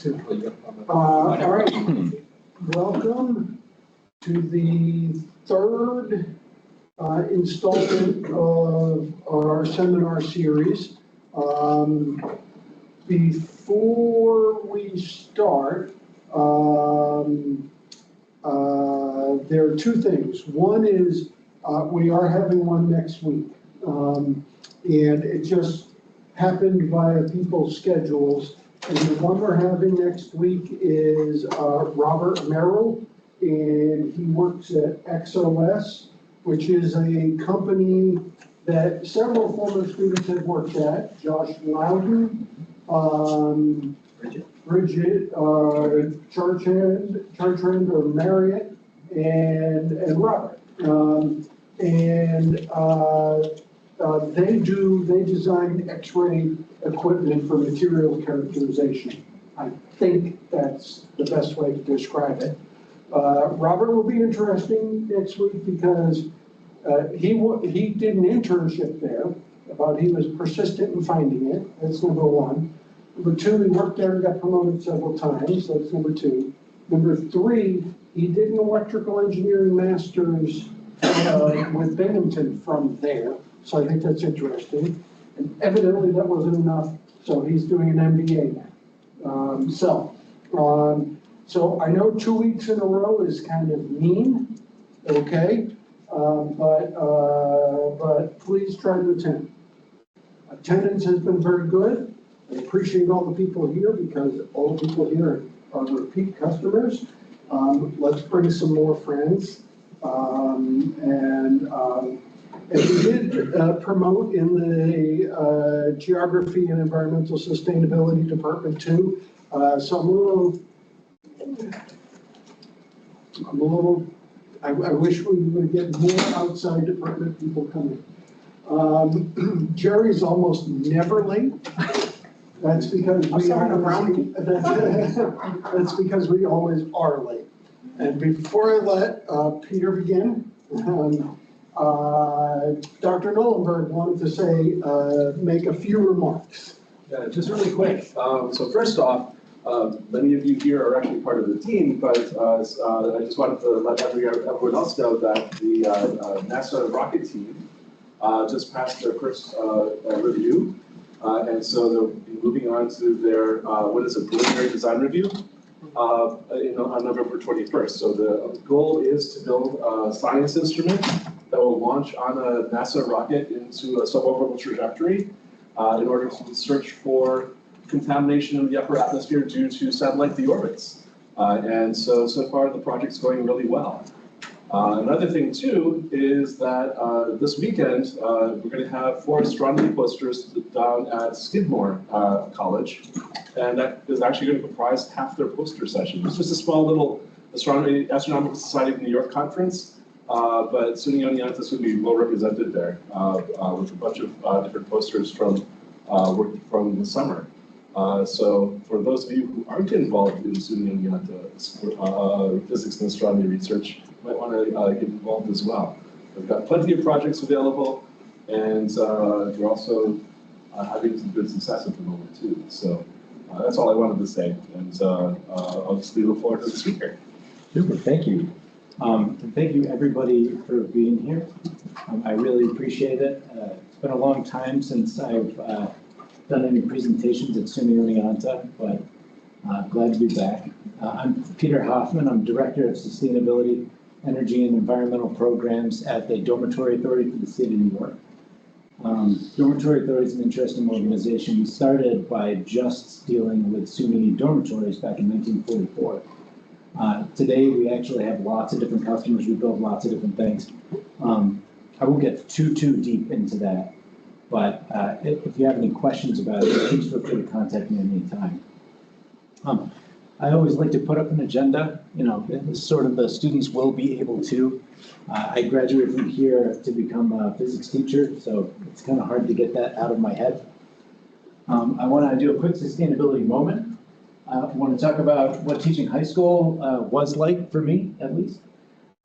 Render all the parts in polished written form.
All right. Welcome to the third installment of our seminar series. Before we start, there are two things. One is we are having one next week, and it just happened via people's schedules. And the one we're having next week is Robert Merrill, and he works at XOS, which is a company that several former students have worked at. Josh Loudon, Bridget Chartrand or Marriott, and Robert. They design X-ray equipment for material characterization. I think that's the best way to describe it. Robert will be interesting next week because he did an internship there, but he was persistent in finding it. That's number one. Number two, he worked there and got promoted several times. That's number two. Number three, he did an electrical engineering master's with Binghamton from there. So I think that's interesting. And evidently that wasn't enough, so he's doing an MBA now. So I know 2 weeks in a row is kind of mean, okay? But please try to attend. Attendance has been very good. I appreciate all the people here because all the people here are repeat customers. Let's bring some more friends. And we did promote in the Geography and Environmental Sustainability Department too. So I wish we would get more outside department people coming. Jerry's almost never late. That's because that's because we always are late. And before I let Peter begin, Dr. Nolenberg wanted to say, make a few remarks. Yeah, just really quick. So first off, many of you here are actually part of the team, but I just wanted to let everyone else know that the NASA rocket team just passed their first review. And so they'll be moving on to their, preliminary design review on November 21st. So the goal is to build a science instrument that will launch on a NASA rocket into a suborbital trajectory in order to search for contamination in the upper atmosphere due to satellite deorbits. And so far the project's going really well. Another thing too is that this weekend we're going to have 4 astronomy posters down at Skidmore College, and that is actually going to comprise half their poster session. It's just a small little Astronomical Society of New York conference, but SUNY Oneonta will be well represented there with a bunch of different posters from the summer. So for those of you who aren't involved in SUNY Oneonta physics and astronomy research, you might want to get involved as well. We've got plenty of projects available, and we're also having some good success at the moment too. So that's all I wanted to say, and I'll just leave the floor to the speaker. Super, thank you. And thank you everybody for being here. I really appreciate it. It's been a long time since I've done any presentations at SUNY Oneonta, but glad to be back. I'm Peter Hoffman. I'm Director of Sustainability, Energy and Environmental Programs at the Dormitory Authority for the State of New York. Dormitory Authority is an interesting organization. We started by just dealing with SUNY dormitories back in 1944. Today, we actually have lots of different customers. We build lots of different things. I won't get too deep into that, but if you have any questions about it, please feel free to contact me at any time. I always like to put up an agenda, sort of the students will be able to. I graduated from here to become a physics teacher, so it's kind of hard to get that out of my head. I want to do a quick sustainability moment. I want to talk about what teaching high school was like for me, at least.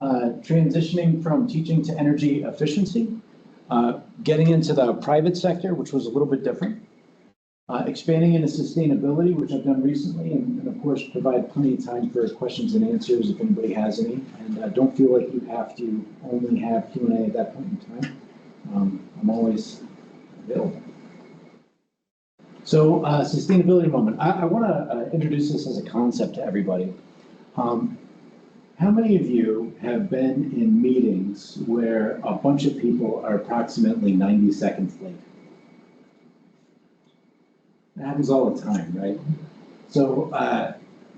Transitioning from teaching to energy efficiency, getting into the private sector, which was a little bit different. Expanding into sustainability, which I've done recently, and of course, provide plenty of time for questions and answers if anybody has any. And don't feel like you have to only have Q&A at that point in time. I'm always available. So sustainability moment. I want to introduce this as a concept to everybody. How many of you have been in meetings where a bunch of people are approximately 90 seconds late? It happens all the time, right? So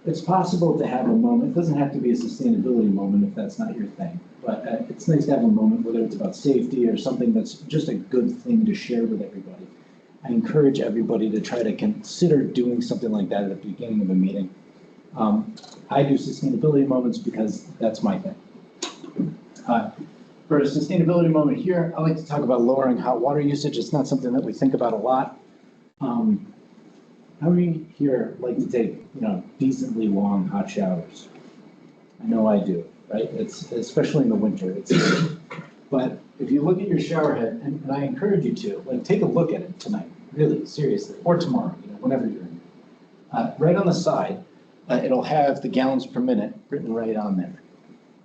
it's possible to have a moment. It doesn't have to be a sustainability moment if that's not your thing. But it's nice to have a moment, whether it's about safety or something that's just a good thing to share with everybody. I encourage everybody to try to consider doing something like that at the beginning of a meeting. I do sustainability moments because that's my thing. For a sustainability moment here, I like to talk about lowering hot water usage. It's not something that we think about a lot. How many here like to take, decently long hot showers? I know I do, right? It's especially in the winter. But if you look at your shower head, and I encourage you to, take a look at it tonight, really, seriously, or tomorrow, whenever you're in. Right on the side, it'll have the gallons per minute written right on there.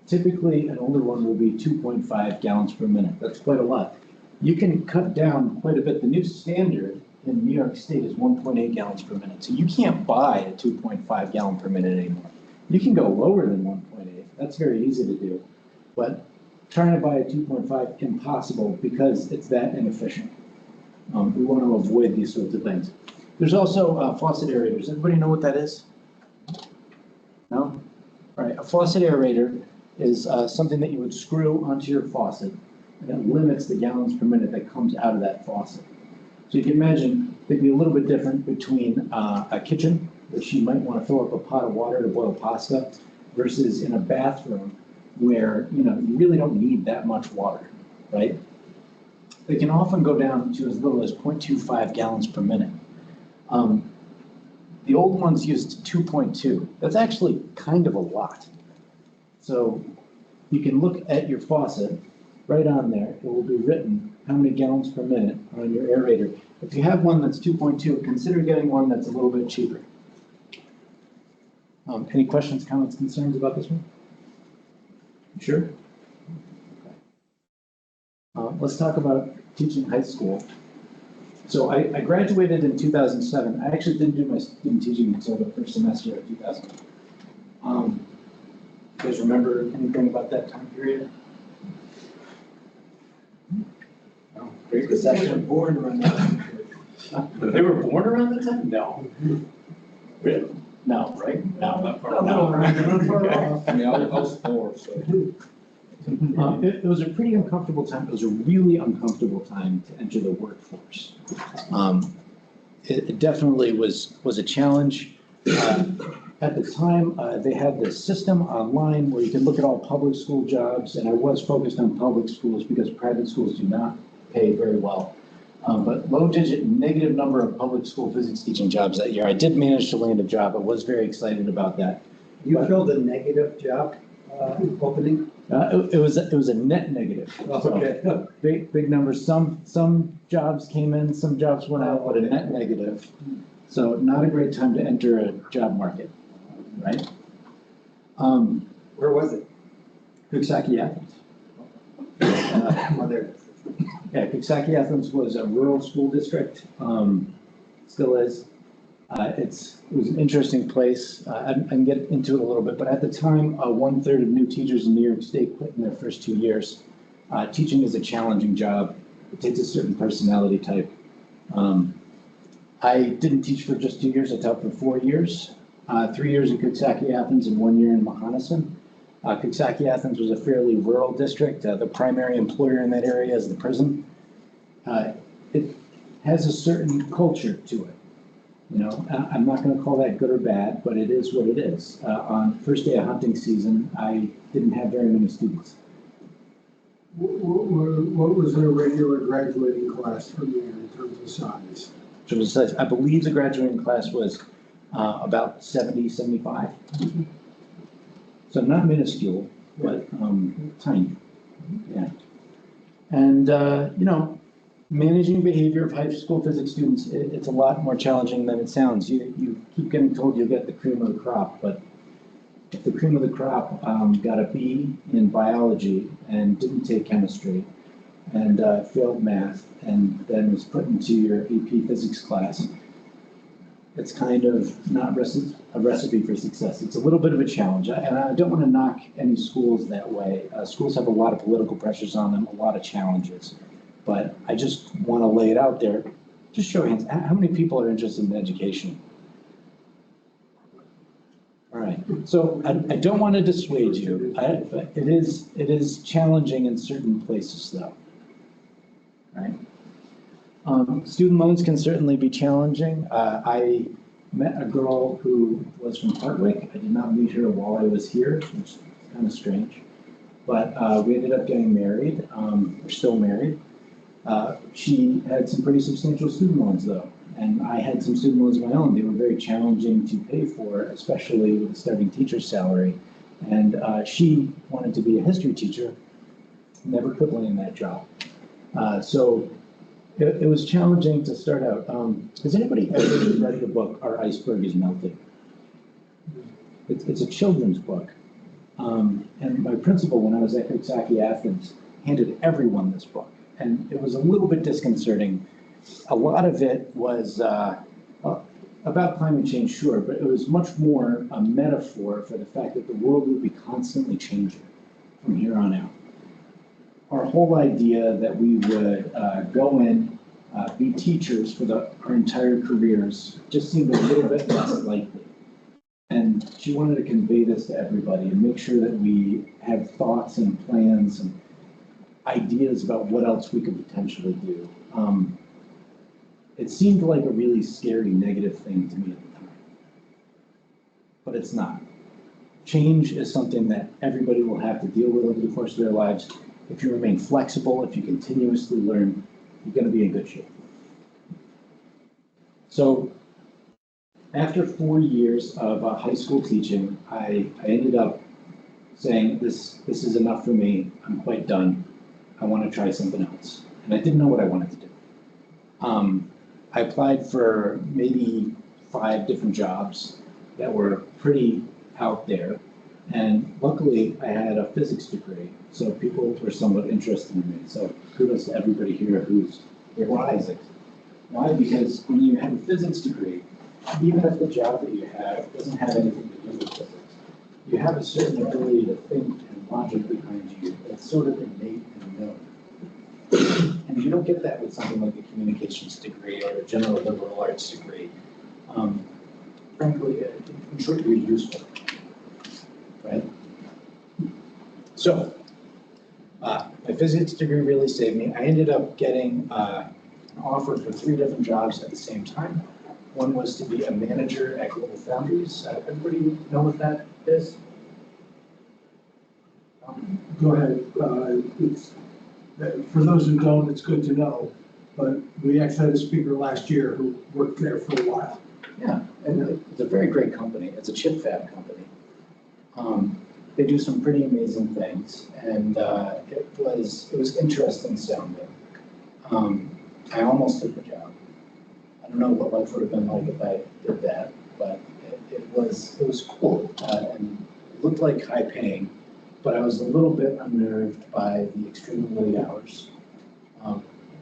Typically, an older one will be 2.5 gallons per minute. That's quite a lot. You can cut down quite a bit. The new standard in New York State is 1.8 gallons per minute. So you can't buy a 2.5 gallon per minute anymore. You can go lower than 1.8. That's very easy to do. But trying to buy a 2.5, impossible because it's that inefficient. We want to avoid these sorts of things. There's also faucet aerators. Everybody know what that is? No? All right, a faucet aerator is something that you would screw onto your faucet, and it limits the gallons per minute that comes out of that faucet. So you can imagine they'd be a little bit different between a kitchen, which you might want to fill up a pot of water to boil pasta, versus in a bathroom where you really don't need that much water, right? They can often go down to as little as 0.25 gallons per minute. The old ones used 2.2. That's actually kind of a lot. So you can look at your faucet, right on there, it will be written how many gallons per minute on your aerator. If you have one that's 2.2, consider getting one that's a little bit cheaper. Any questions, comments, concerns about this one? Sure? Okay. Let's talk about teaching high school. So I graduated in 2007. I actually didn't do my student teaching until the first semester of 2000. You guys remember anything about that time period? No. Great Recession. Born around that. They were born around the time? No. Really? No, right? No. No. I mean, I was 4, so. It was a pretty uncomfortable time. It was a really uncomfortable time to enter the workforce. It definitely was a challenge. At the time, they had this system online where you could look at all public school jobs, and I was focused on public schools because private schools do not pay very well. But low-digit negative number of public school physics teaching jobs that year. I did manage to land a job. I was very excited about that. You filled a negative job opening? It was a net negative. Okay. So, big numbers. Some jobs came in, some jobs went out, but a net negative. So not a great time to enter a job market, right? Where was it? Coxsackie, Athens. Mother. Yeah, Coxsackie, Athens was a rural school district, still is. It was an interesting place. I can get into it a little bit, but at the time, 1/3 of new teachers in New York State quit in their first 2 years. Teaching is a challenging job. It takes a certain personality type. I didn't teach for just 2 years. I taught for 4 years, 3 years in Coxsackie, Athens, and 1 year in Mohonasen. Coxsackie, Athens was a fairly rural district. The primary employer in that area is the prison. It has a certain culture to it. I'm not going to call that good or bad, but it is what it is. On first day of hunting season, I didn't have very many students. What was a regular graduating class from there in terms of size? I believe the graduating class was about 70, 75. So not minuscule, but tiny. Yeah. And, Managing behavior of high school physics students, it's a lot more challenging than it sounds. You keep getting told you'll get the cream of the crop, but if the cream of the crop got a B in biology and didn't take chemistry and failed math and then was put into your AP physics class, it's kind of not a recipe for success. It's a little bit of a challenge, and I don't want to knock any schools that way. Schools have a lot of political pressures on them, a lot of challenges. But I just want to lay it out there. Just show hands. How many people are interested in education? All right. So I don't want to dissuade you. But it is challenging in certain places, though. Right. Student loans can certainly be challenging. I met a girl who was from Hartwick. I did not meet her while I was here, which is kind of strange. But we ended up getting married. We're still married. She had some pretty substantial student loans, though, and I had some student loans of my own. They were very challenging to pay for, especially with a starting teacher's salary. And she wanted to be a history teacher, never could land that job. So it was challenging to start out. Has anybody ever read the book, Our Iceberg is Melting? It's a children's book. And my principal, when I was at Coxsackie, Athens, handed everyone this book. And it was a little bit disconcerting. A lot of it was about climate change, sure, but it was much more a metaphor for the fact that the world will be constantly changing from here on out. Our whole idea that we would go in, be teachers for our entire careers just seemed a little bit less likely. And she wanted to convey this to everybody and make sure that we have thoughts and plans and ideas about what else we could potentially do. It seemed like a really scary, negative thing to me at the time, but it's not. Change is something that everybody will have to deal with over the course of their lives. If you remain flexible, if you continuously learn, you're going to be in good shape. So after 4 years of high school teaching, I ended up saying, this is enough for me. I'm quite done. I want to try something else. And I didn't know what I wanted to do. I applied for maybe 5 different jobs that were pretty out there. And luckily, I had a physics degree, so people were somewhat interested in me. So kudos to everybody here who's rising. Why? Because when you have a physics degree, even if the job that you have doesn't have anything to do with physics, you have a certain ability to think and logic behind you that's sort of innate and known. And you don't get that with something like a communications degree or a general liberal arts degree. Frankly, in short, you're useful, right? So, my physics degree really saved me. I ended up getting an offer for 3 different jobs at the same time. One was to be a manager at Global Foundries. Everybody know what that is? Go ahead. For those who don't, it's good to know, but we actually had a speaker last year who worked there for a while. Yeah, and it's a very great company. It's a chip fab company. They do some pretty amazing things, and it was interesting sounding. I almost took the job. I don't know what life would have been like if I did that, but it was cool, and it looked like high paying, but I was a little bit unnerved by the extremely late hours.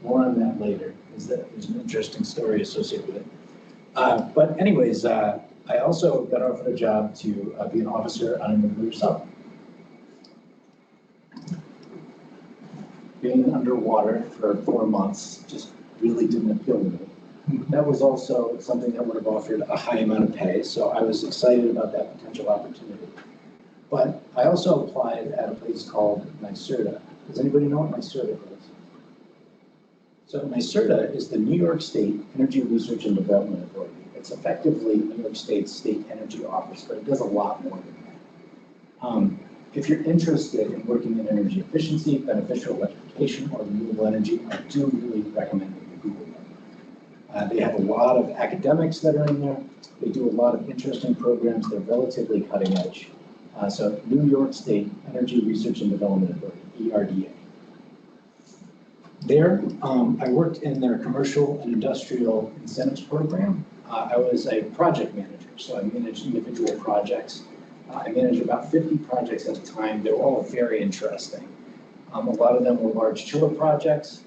More on that later, because there's an interesting story associated with it. But anyways, I also got offered a job to be an officer on a nuclear sub. Being underwater for 4 months just really didn't appeal to me. That was also something that would have offered a high amount of pay, so I was excited about that potential opportunity. But I also applied at a place called NYSERDA. Does anybody know what NYSERDA is? So NYSERDA is the New York State Energy Research and Development Authority. It's effectively New York State's state energy office, but it does a lot more than that. If you're interested in working in energy efficiency, beneficial electrification, or renewable energy, I do really recommend that you Google them. They have a lot of academics that are in there. They do a lot of interesting programs. They're relatively cutting edge. So New York State Energy Research and Development Authority, ERDA. There, I worked in their commercial and industrial incentives program. I was a project manager, so I managed individual projects. I managed about 50 projects at a time. They were all very interesting. A lot of them were large chiller projects.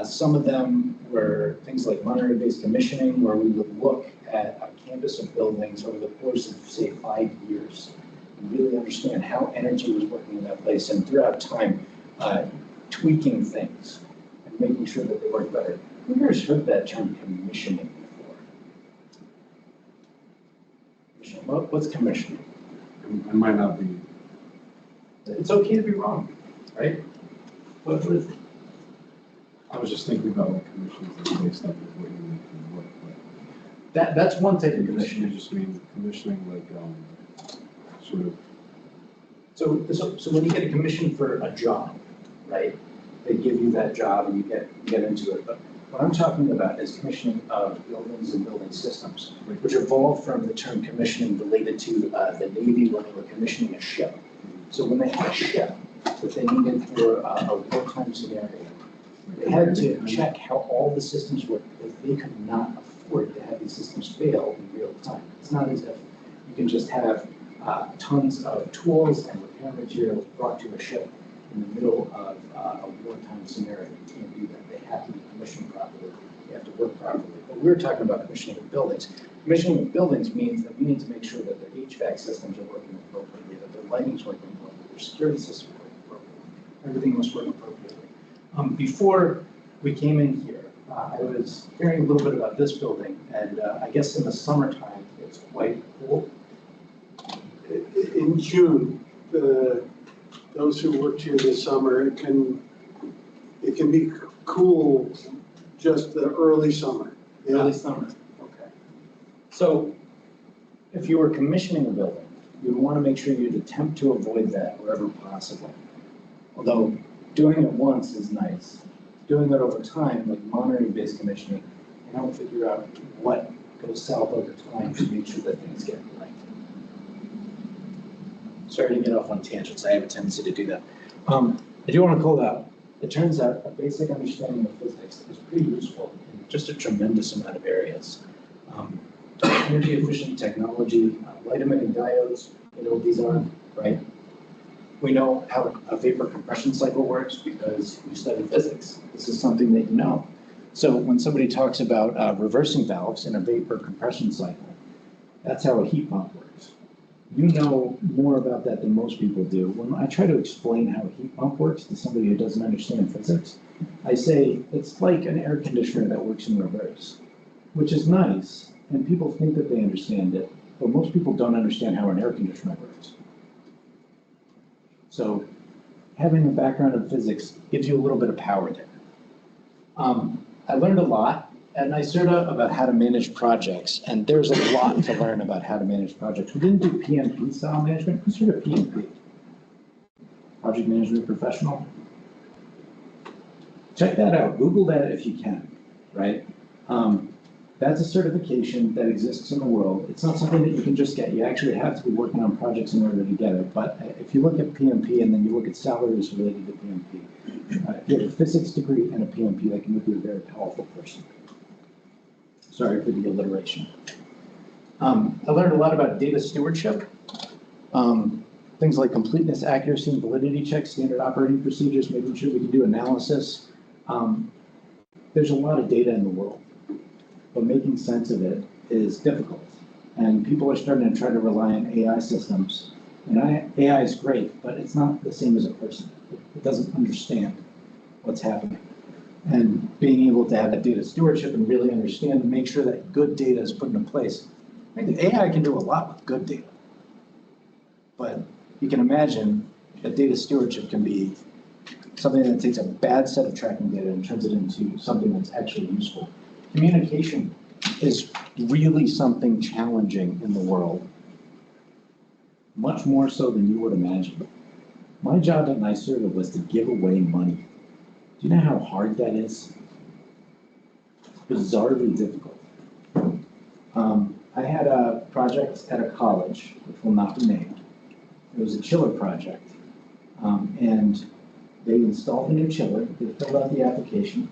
Some of them were things like monitoring-based commissioning, where we would look at a campus of buildings over the course of, say, 5 years, and really understand how energy was working in that place, and throughout time, tweaking things and making sure that they work better. Who here has heard that term commissioning before? Commissioning. What's commissioning? It might not be. It's okay to be wrong, right? What is it? I was just thinking about like commissions that based on what you need to work with. That's one type of You commissioning. just mean commissioning like, sort of, So when you get a commission for a job, right? They give you that job and you get into it. But what I'm talking about is commissioning of buildings and building systems, which evolved from the term commissioning related to the Navy when they were commissioning a ship. So when they had a ship that they needed for a wartime scenario, they had to check how all the systems worked because they could not afford to have these systems fail in real time. It's not as if you can just have tons of tools and repair materials brought to a ship in the middle of a wartime scenario. You can't do that. They have to be commissioned properly. They have to work properly. But we're talking about commissioning of buildings. Commissioning of buildings means that we need to make sure that their HVAC systems are working appropriately, that their lighting's working appropriately, their security systems are working appropriately. Everything must work appropriately. Before we came in here, I was hearing a little bit about this building, and I guess in the summertime, it's quite cool. In June, those who worked here this summer, it can be cool just the early summer. Early summer, okay. So if you were commissioning a building, you'd want to make sure you'd attempt to avoid that wherever possible. Although doing it once is nice. Doing it over time, like monitoring-based commissioning, you don't figure out what goes south over time to make sure that things get right. Sorry to get off on tangents. I have a tendency to do that. I do want to call out, it turns out a basic understanding of physics is pretty useful in just a tremendous amount of areas. Energy efficient technology, light emitting diodes, you know what these are, right? We know how a vapor compression cycle works because you study physics. This is something that you know. So when somebody talks about reversing valves in a vapor compression cycle, that's how a heat pump works. You know more about that than most people do. When I try to explain how a heat pump works to somebody who doesn't understand physics, I say it's like an air conditioner that works in reverse, which is nice, and people think that they understand it, but most people don't understand how an air conditioner works. So having a background in physics gives you a little bit of power there. I learned a lot at NYSERDA about how to manage projects, and there's a lot to learn about how to manage projects. We didn't do PMP style management. Who's heard of PMP? Project Management Professional? Check that out. Google that if you can, right? That's a certification that exists in the world. It's not something that you can just get. You actually have to be working on projects in order to get it. But if you look at PMP and then you look at salaries related to PMP, if you have a physics degree and a PMP, that can make you a very powerful person. Sorry for the alliteration. I learned a lot about data stewardship. Things like completeness, accuracy, and validity checks, standard operating procedures, making sure we can do analysis. There's a lot of data in the world, but making sense of it is difficult. And people are starting to try to rely on AI systems. And AI is great, but it's not the same as a person. It doesn't understand what's happening. And being able to have that data stewardship and really understand and make sure that good data is put into place. I think AI can do a lot with good data. But you can imagine that data stewardship can be something that takes a bad set of tracking data and turns it into something that's actually useful. Communication is really something challenging in the world, much more so than you would imagine. My job at NYSERDA was to give away money. Do you know how hard that is? It's bizarrely difficult. I had a project at a college, which will not be named. It was a chiller project. And They installed a new chiller, they filled out the application,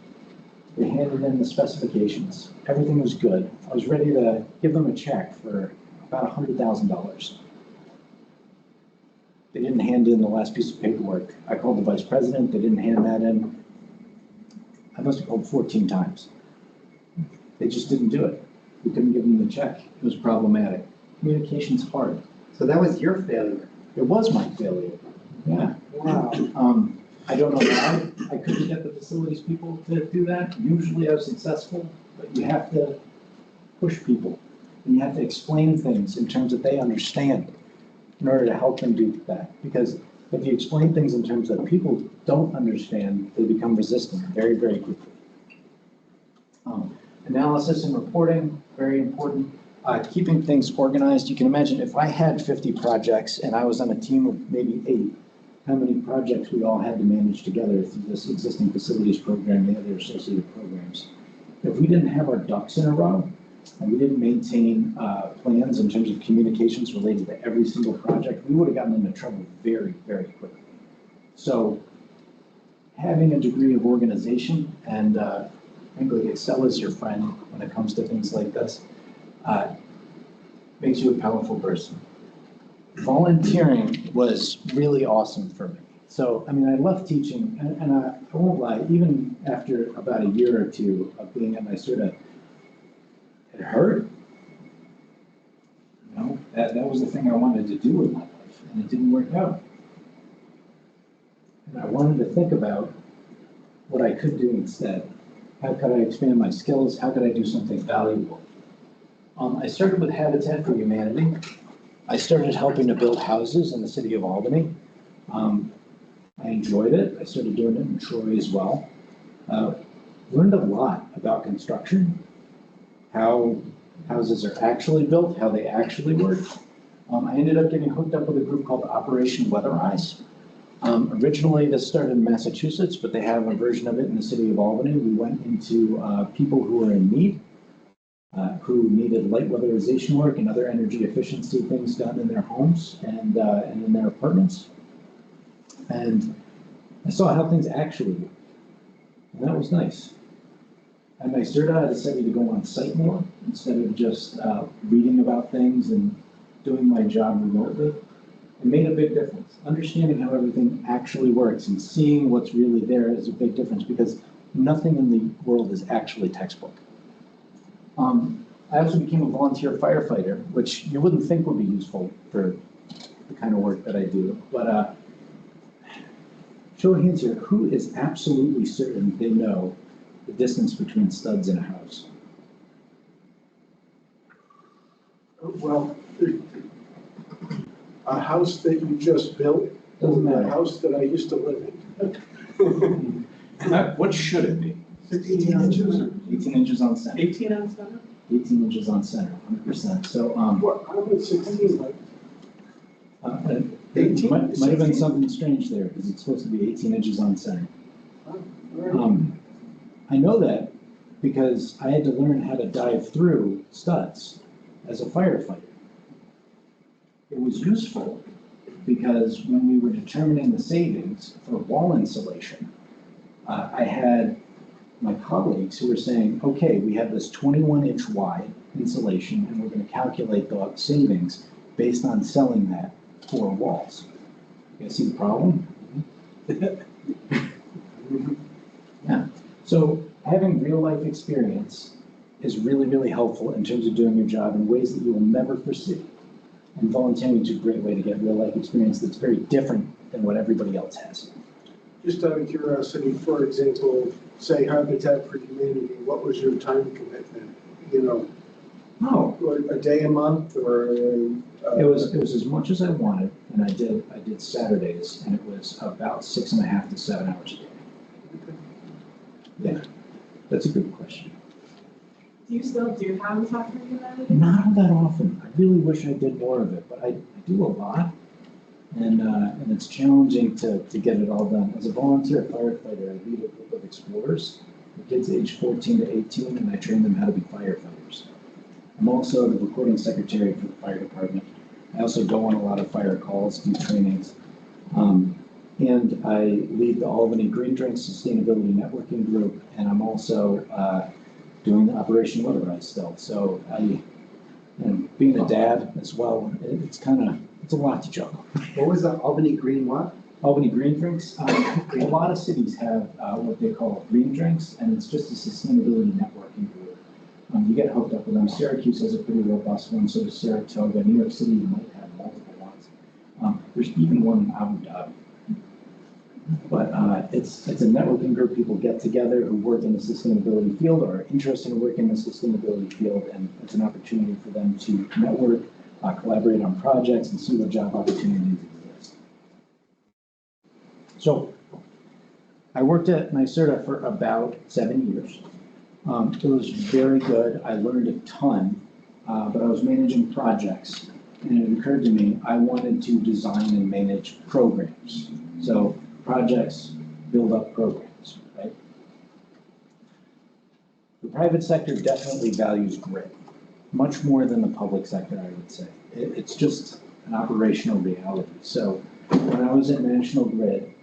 they handed in the specifications, everything was good. I was ready to give them a check for about $100,000. They didn't hand in the last piece of paperwork. I called the vice president, they didn't hand that in. I must have called 14 times. They just didn't do it. We couldn't give them the check. It was problematic. Communication's hard. So that was your failure. It was my failure. Yeah. Wow. I don't know why I couldn't get the facilities people to do that. Usually I was successful, but you have to push people. And you have to explain things in terms that they understand in order to help them do that. Because if you explain things in terms that people don't understand, they become resistant very, very quickly. Analysis and reporting, very important. Keeping things organized. You can imagine if I had 50 projects and I was on a team of maybe 8, how many projects we all had to manage together through this existing facilities program, the other associated programs. If we didn't have our ducks in a row, and we didn't maintain plans in terms of communications related to every single project, we would have gotten into trouble very, very quickly. So having a degree of organization, and frankly, Excel is your friend when it comes to things like this, makes you a powerful person. Volunteering was really awesome for me. So, I mean, I love teaching, and I won't lie, even after about a year or two of being at NYSERDA, it hurt. You know, that was the thing I wanted to do in my life, and it didn't work out. And I wanted to think about what I could do instead. How could I expand my skills? How could I do something valuable? I started with Habitat for Humanity. I started helping to build houses in the city of Albany. I enjoyed it. I started doing it in Troy as well. Learned a lot about construction, how houses are actually built, how they actually work. I ended up getting hooked up with a group called Operation Weatherize. Originally, this started in Massachusetts, but they have a version of it in the city of Albany. We went into people who were in need, who needed light weatherization work and other energy efficiency things done in their homes and in their apartments. And I saw how things actually work, and that was nice. At NYSERDA, I decided to go on site more instead of just reading about things and doing my job remotely. It made a big difference. Understanding how everything actually works and seeing what's really there is a big difference because nothing in the world is actually textbook. I also became a volunteer firefighter, which you wouldn't think would be useful for the kind of work that I do. But show of hands here, who is absolutely certain they know the distance between studs in a house? Well, a house that you just built, Doesn't or matter. a house that I used to live in. What should it be? 16 inches. 18 inches on center. 18 on center? 18 inches on center, 100%. So, What, I was 16, like, it 18? might have been something strange there, because it's supposed to be 18 inches on center. all right. I know that because I had to learn how to dive through studs as a firefighter. It was useful because when we were determining the savings for wall insulation, I had my colleagues who were saying, okay, we have this 21-inch wide insulation and we're going to calculate the savings based on selling that for walls. You guys see the problem? Yeah. So having real life experience is really, really helpful in terms of doing your job in ways that you will never foresee. And volunteering is a great way to get real life experience that's very different than what everybody else has. Just out of curiosity, for example, say Habitat for Humanity, what was your time commitment? You know, Oh, a day a month or? it was as much as I wanted, and I did Saturdays, and it was about 6.5 to 7 hours a day. Yeah, that's a good question. Do you still do Habitat for Humanity? Not all that often. I really wish I did more of it, but I do a lot, and it's challenging to get it all done. As a volunteer firefighter, I lead a group of explorers, the kids aged 14 to 18, and I train them how to be firefighters. I'm also the recording secretary for the fire department. I also go on a lot of fire calls, do trainings. and I lead the Albany Green Drinks Sustainability Networking Group, and I'm also doing the Operation Motorized still. So and being a dad as well, it's a lot to juggle. What was the Albany Green what? Albany Green Drinks, a lot of cities have what they call green drinks, and it's just a sustainability networking group. You get hooked up with them. Syracuse has a pretty robust one, so does Saratoga. New York City, you might have multiple ones. There's even one in Abu Dhabi. But it's a networking group. People get together who work in the sustainability field or are interested in working in the sustainability field, and it's an opportunity for them to network, collaborate on projects, and see what job opportunities exist. So I worked at NYSERDA for about 7 years. It was very good. I learned a ton, but I was managing projects, and it occurred to me I wanted to design and manage programs. So projects build up programs, right? The private sector definitely values grit, much more than the public sector, I would say. It's just an operational reality. So when I was at National Grid,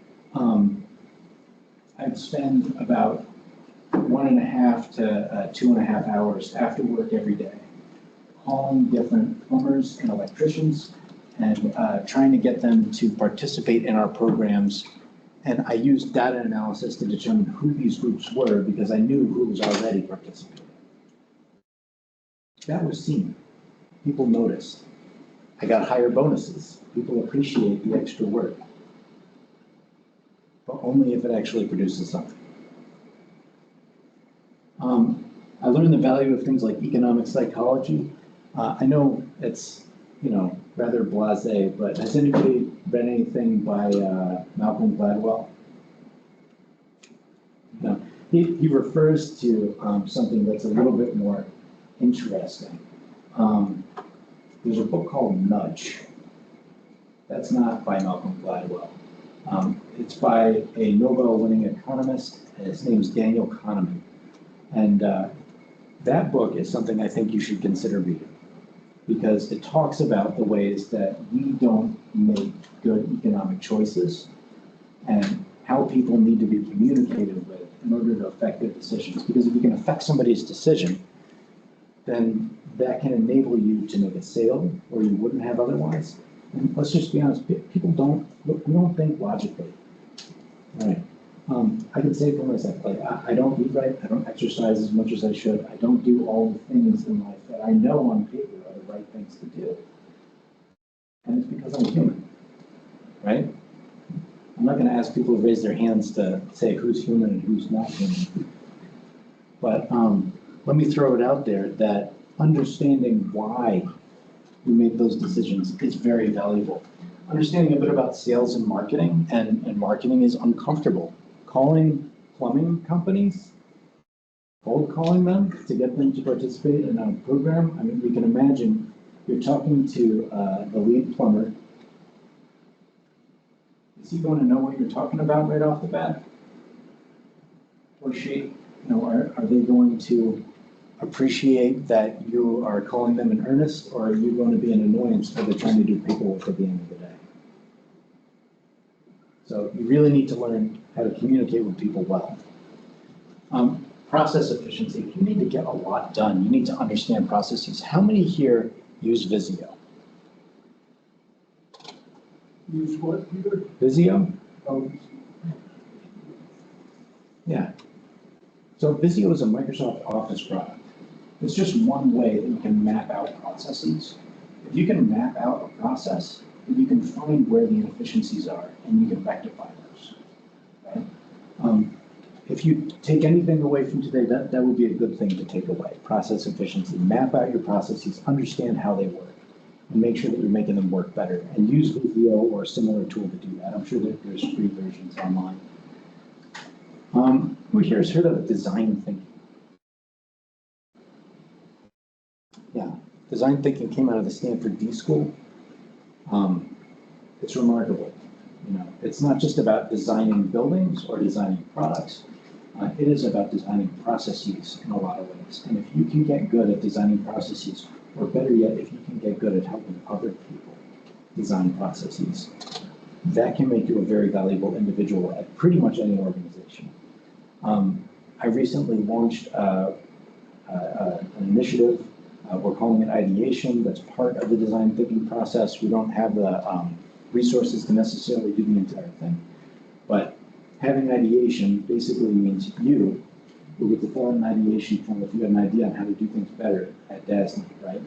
I'd spend about 1.5 to 2.5 hours after work every day calling different plumbers and electricians and trying to get them to participate in our programs. And I used data analysis to determine who these groups were because I knew who was already participating. That was seen. People noticed. I got higher bonuses. People appreciate the extra work, but only if it actually produces something. I learned the value of things like economic psychology. I know it's, rather blasé, but has anybody read anything by Malcolm Gladwell? No. He refers to something that's a little bit more interesting. There's a book called Nudge. That's not by Malcolm Gladwell. It's by a Nobel-winning economist. His name is Daniel Kahneman. And that book is something I think you should consider reading because it talks about the ways that we don't make good economic choices and how people need to be communicated with in order to affect their decisions. Because if you can affect somebody's decision, then that can enable you to make a sale where you wouldn't have otherwise. And let's just be honest, we don't think logically, right? I can say for myself, like, I don't eat right, I don't exercise as much as I should, I don't do all the things in life that I know on paper are the right things to do. And it's because I'm human, right? I'm not gonna ask people to raise their hands to say who's human and who's not human. But let me throw it out there that understanding why we make those decisions is very valuable. Understanding a bit about sales and marketing is uncomfortable. Calling plumbing companies, cold calling them to get them to participate in a program. I mean, we can imagine you're talking to the lead plumber. Is he going to know what you're talking about right off the bat? Or she? Are they going to appreciate that you are calling them in earnest, or are you going to be an annoyance while they're trying to do paperwork at the end of the day? So you really need to learn how to communicate with people well. Process efficiency. You need to get a lot done. You need to understand processes. How many here use Visio? Use what, Peter? Visio? Oh, Yeah. So Visio is a Microsoft Office product. It's just one way that you can map out processes. If you can map out a process, then you can find where the inefficiencies are and you can rectify those, right? If you take anything away from today, that would be a good thing to take away. Process efficiency. Map out your processes, understand how they work, and make sure that you're making them work better. And use Visio or a similar tool to do that. I'm sure that there's free versions online. Who here has heard of design thinking? Yeah, design thinking came out of the Stanford D School. It's remarkable. It's not just about designing buildings or designing products. It is about designing processes in a lot of ways. And if you can get good at designing processes, or better yet, if you can get good at helping other people design processes, that can make you a very valuable individual at pretty much any organization. I recently launched an initiative. We're calling it ideation. That's part of the design thinking process. We don't have the resources to necessarily do the entire thing. But having ideation basically means you will get to fill out an ideation form if you have an idea on how to do things better at DASNY, right?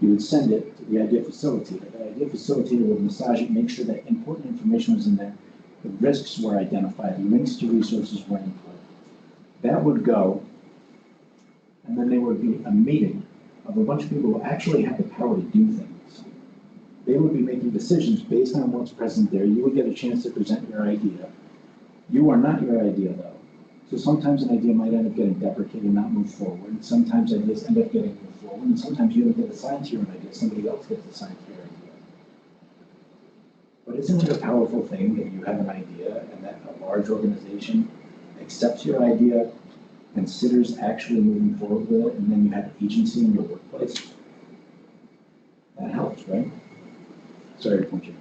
You would send it to the idea facilitator. The idea facilitator would massage it, make sure that important information was in there, the risks were identified, links to resources were input. That would go, and then there would be a meeting of a bunch of people who actually have the power to do things. They would be making decisions based on what's present there. You would get a chance to present your idea. You are not your idea, though. So sometimes an idea might end up getting deprecated and not move forward. Sometimes ideas end up getting moved forward, and sometimes you don't get assigned to your own idea. Somebody else gets assigned to your idea. But isn't it a powerful thing that you have an idea and that a large organization accepts your idea, considers actually moving forward with it, and then you have agency in your workplace? That helps, right? Sorry to point you.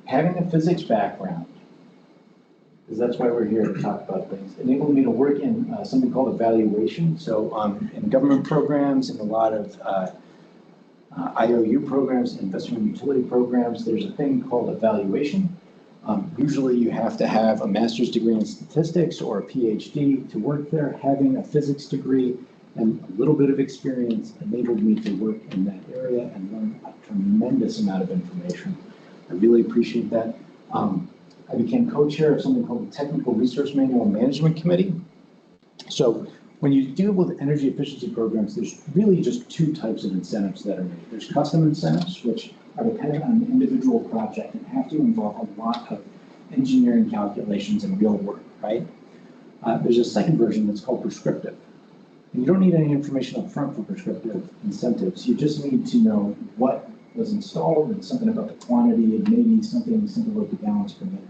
Having a physics background, because that's why we're here to talk about things, enabled me to work in something called evaluation. So in government programs and a lot of IOU programs, investment utility programs, there's a thing called evaluation. Usually you have to have a master's degree in statistics or a PhD to work there. Having a physics degree and a little bit of experience enabled me to work in that area and learn a tremendous amount of information. I really appreciate that. I became co-chair of something called the Technical Resource Manual Management Committee. So when you deal with energy efficiency programs, there's really just two types of incentives that are made. There's custom incentives, which are dependent on an individual project and have to involve a lot of engineering calculations and real work, right? There's a second version that's called prescriptive. And you don't need any information up front for prescriptive incentives. You just need to know what was installed and something about the quantity and maybe something simple like the gallons per minute.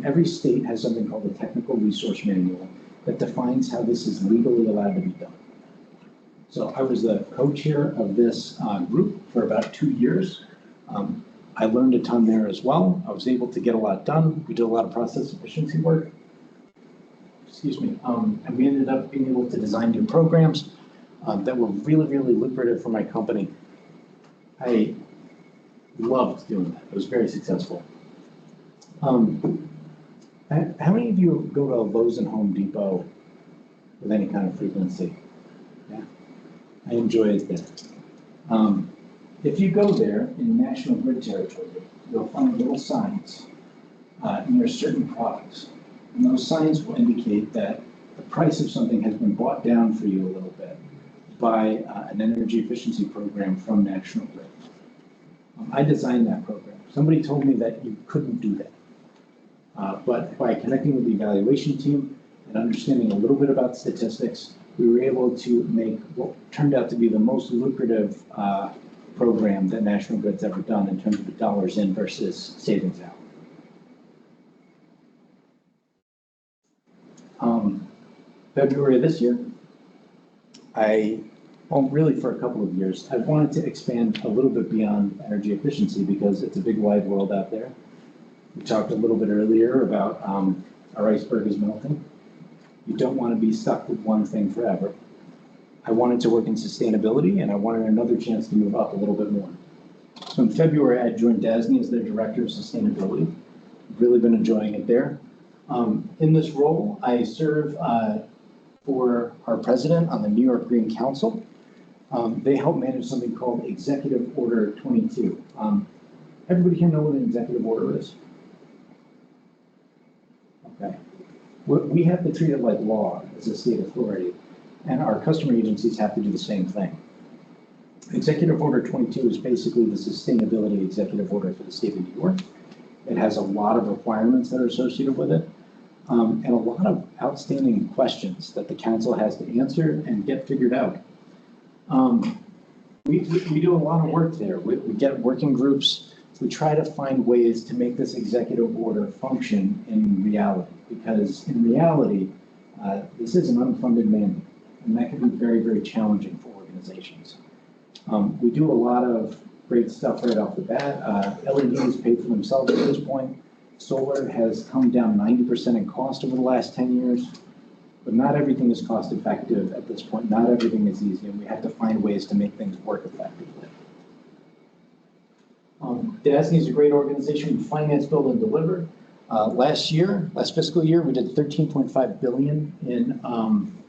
Every state has something called the Technical Resource Manual that defines how this is legally allowed to be done. So I was the co-chair of this group for about 2 years. I learned a ton there as well. I was able to get a lot done. We did a lot of process efficiency work. Excuse me. And we ended up being able to design new programs that were really, really lucrative for my company. I loved doing that. It was very successful. How many of you go to Lowe's and Home Depot with any kind of frequency? Yeah, I enjoy it there. If you go there in National Grid territory, you'll find little signs near certain products. And those signs will indicate that the price of something has been brought down for you a little bit by an energy efficiency program from National Grid. I designed that program. Somebody told me that you couldn't do that. But by connecting with the evaluation team and understanding a little bit about statistics, we were able to make what turned out to be the most lucrative program that National Grid's ever done in terms of the dollars in versus savings out. February of this year, really for a couple of years, I've wanted to expand a little bit beyond energy efficiency because it's a big wide world out there. We talked a little bit earlier about our iceberg is melting. You don't want to be stuck with one thing forever. I wanted to work in sustainability and I wanted another chance to move up a little bit more. So in February, I joined DASNY as their Director of Sustainability. I've really been enjoying it there. In this role, I serve for our president on the New York Green Council. They help manage something called Executive Order 22. Everybody here know what an executive order is? Okay. We have to treat it like law as a state authority, and our customer agencies have to do the same thing. Executive Order 22 is basically the sustainability executive order for the state of New York. It has a lot of requirements that are associated with it, and a lot of outstanding questions that the council has to answer and get figured out. We do a lot of work there. We get working groups. We try to find ways to make this executive order function in reality, because in reality, this is an unfunded mandate, and that can be very, very challenging for organizations. We do a lot of great stuff right off the bat. LEDs pay for themselves at this point. Solar has come down 90% in cost over the last 10 years, but not everything is cost effective at this point. Not everything is easy, and we have to find ways to make things work effectively. DASNY is a great organization. We finance, build, and deliver. Last fiscal year, we did $13.5 billion in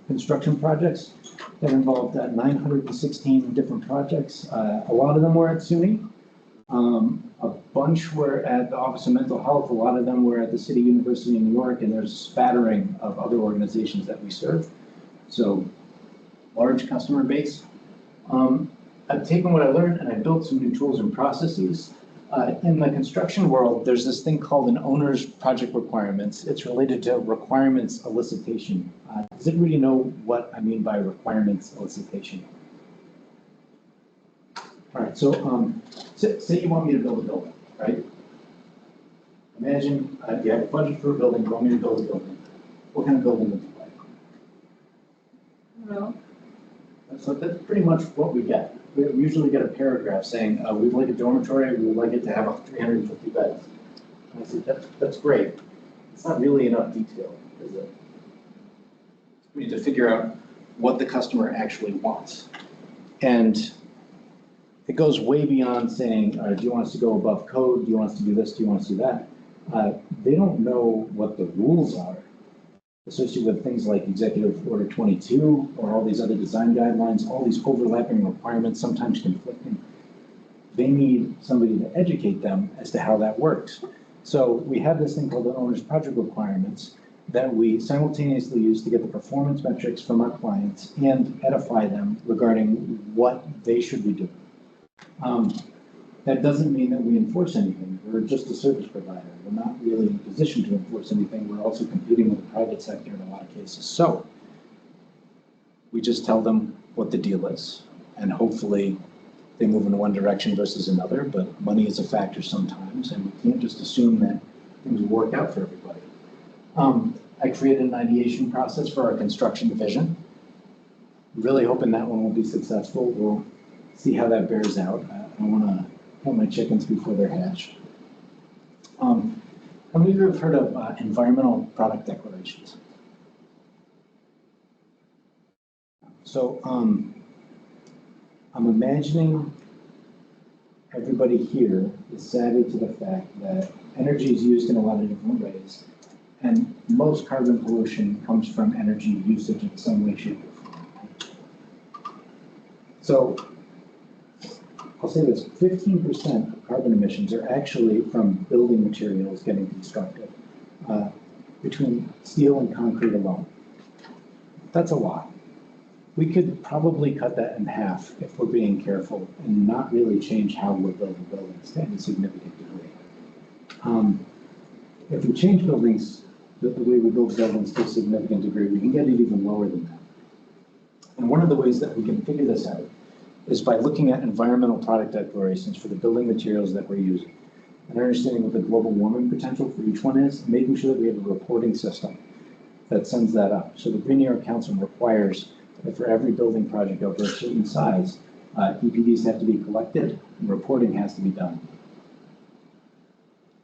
construction projects that involved 916 different projects. A lot of them were at SUNY. A bunch were at the Office of Mental Health. A lot of them were at the City University of New York, and there's a spattering of other organizations that we serve. So, large customer base. I've taken what I learned and I built some new tools and processes. In the construction world, there's this thing called an owner's project requirements. It's related to requirements elicitation. Does everybody know what I mean by requirements elicitation? All right, so say you want me to build a building, right? Imagine you have a budget for a building, you want me to build a building. What kind of building would you like? No. So that's pretty much what we get. We usually get a paragraph saying, we'd like a dormitory, we would like it to have 350 beds. And I said, that's great. It's not really enough detail, is it? We need to figure out what the customer actually wants. And it goes way beyond saying, do you want us to go above code? Do you want us to do this? Do you want us to do that? They don't know what the rules are associated with things like Executive Order 22 or all these other design guidelines, all these overlapping requirements, sometimes conflicting. They need somebody to educate them as to how that works. So we have this thing called the owner's project requirements that we simultaneously use to get the performance metrics from our clients and edify them regarding what they should be doing. That doesn't mean that we enforce anything. We're just a service provider. We're not really in a position to enforce anything. We're also competing with the private sector in a lot of cases. So we just tell them what the deal is. And hopefully they move in one direction versus another, but money is a factor sometimes, and we can't just assume that things will work out for everybody. I created an ideation process for our construction division. Really hoping that one will be successful. We'll see how that bears out. I want to count my chickens before they're hatched. How many of you have heard of environmental product declarations? So I'm imagining everybody here is savvy to the fact that energy is used in a lot of different ways, and most carbon pollution comes from energy usage in some way, shape, or form. So I'll say this, 15% of carbon emissions are actually from building materials getting constructed, between steel and concrete alone. That's a lot. We could probably cut that in half if we're being careful and not really change how we're building buildings to any significant degree. If we change buildings, the way we build buildings to a significant degree, we can get it even lower than that. And one of the ways that we can figure this out is by looking at environmental product declarations for the building materials that we're using, and understanding what the global warming potential for each one is, and making sure that we have a reporting system that sends that up. So the Green New York Council requires that for every building project over a certain size, EPDs have to be collected and reporting has to be done.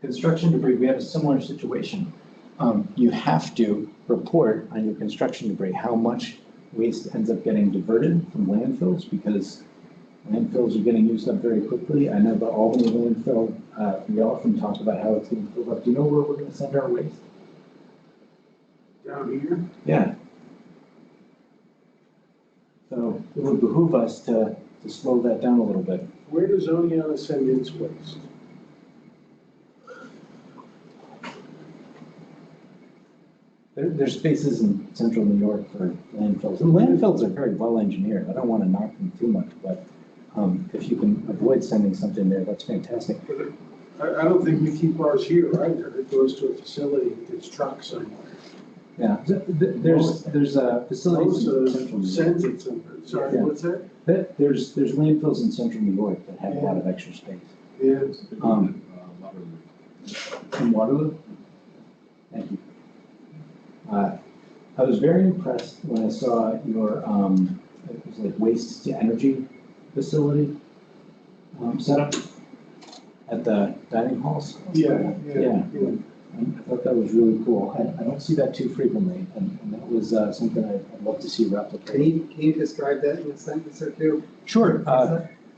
Construction debris, we have a similar situation. You have to report on your construction debris, how much waste ends up getting diverted from landfills, because landfills are getting used up very quickly. I know the Albany landfill, we often talk about how it's getting filled up. Do you know where we're going to send our waste? Down here? Yeah. So it would behoove us to slow that down a little bit. Where does Oneonta send its waste? There's spaces in central New York for landfills. And landfills are very well engineered. I don't want to knock them too much, but if you can avoid sending something there, that's fantastic. I don't think we keep ours here either. It goes to a facility that gets trucked somewhere. Yeah, there's facilities in central New York. Sends it somewhere. Sorry, Yeah. what's that? There's landfills in central New York that have a lot of extra space. Yeah. In Waterloo? Thank you. I was very impressed when I saw your, it was like waste to energy facility. set up at the dining halls. Yeah, Yeah. I thought that was really cool. I don't see that too frequently, and that was something I'd love to see replicated. Can you describe that in a sentence or two? Sure.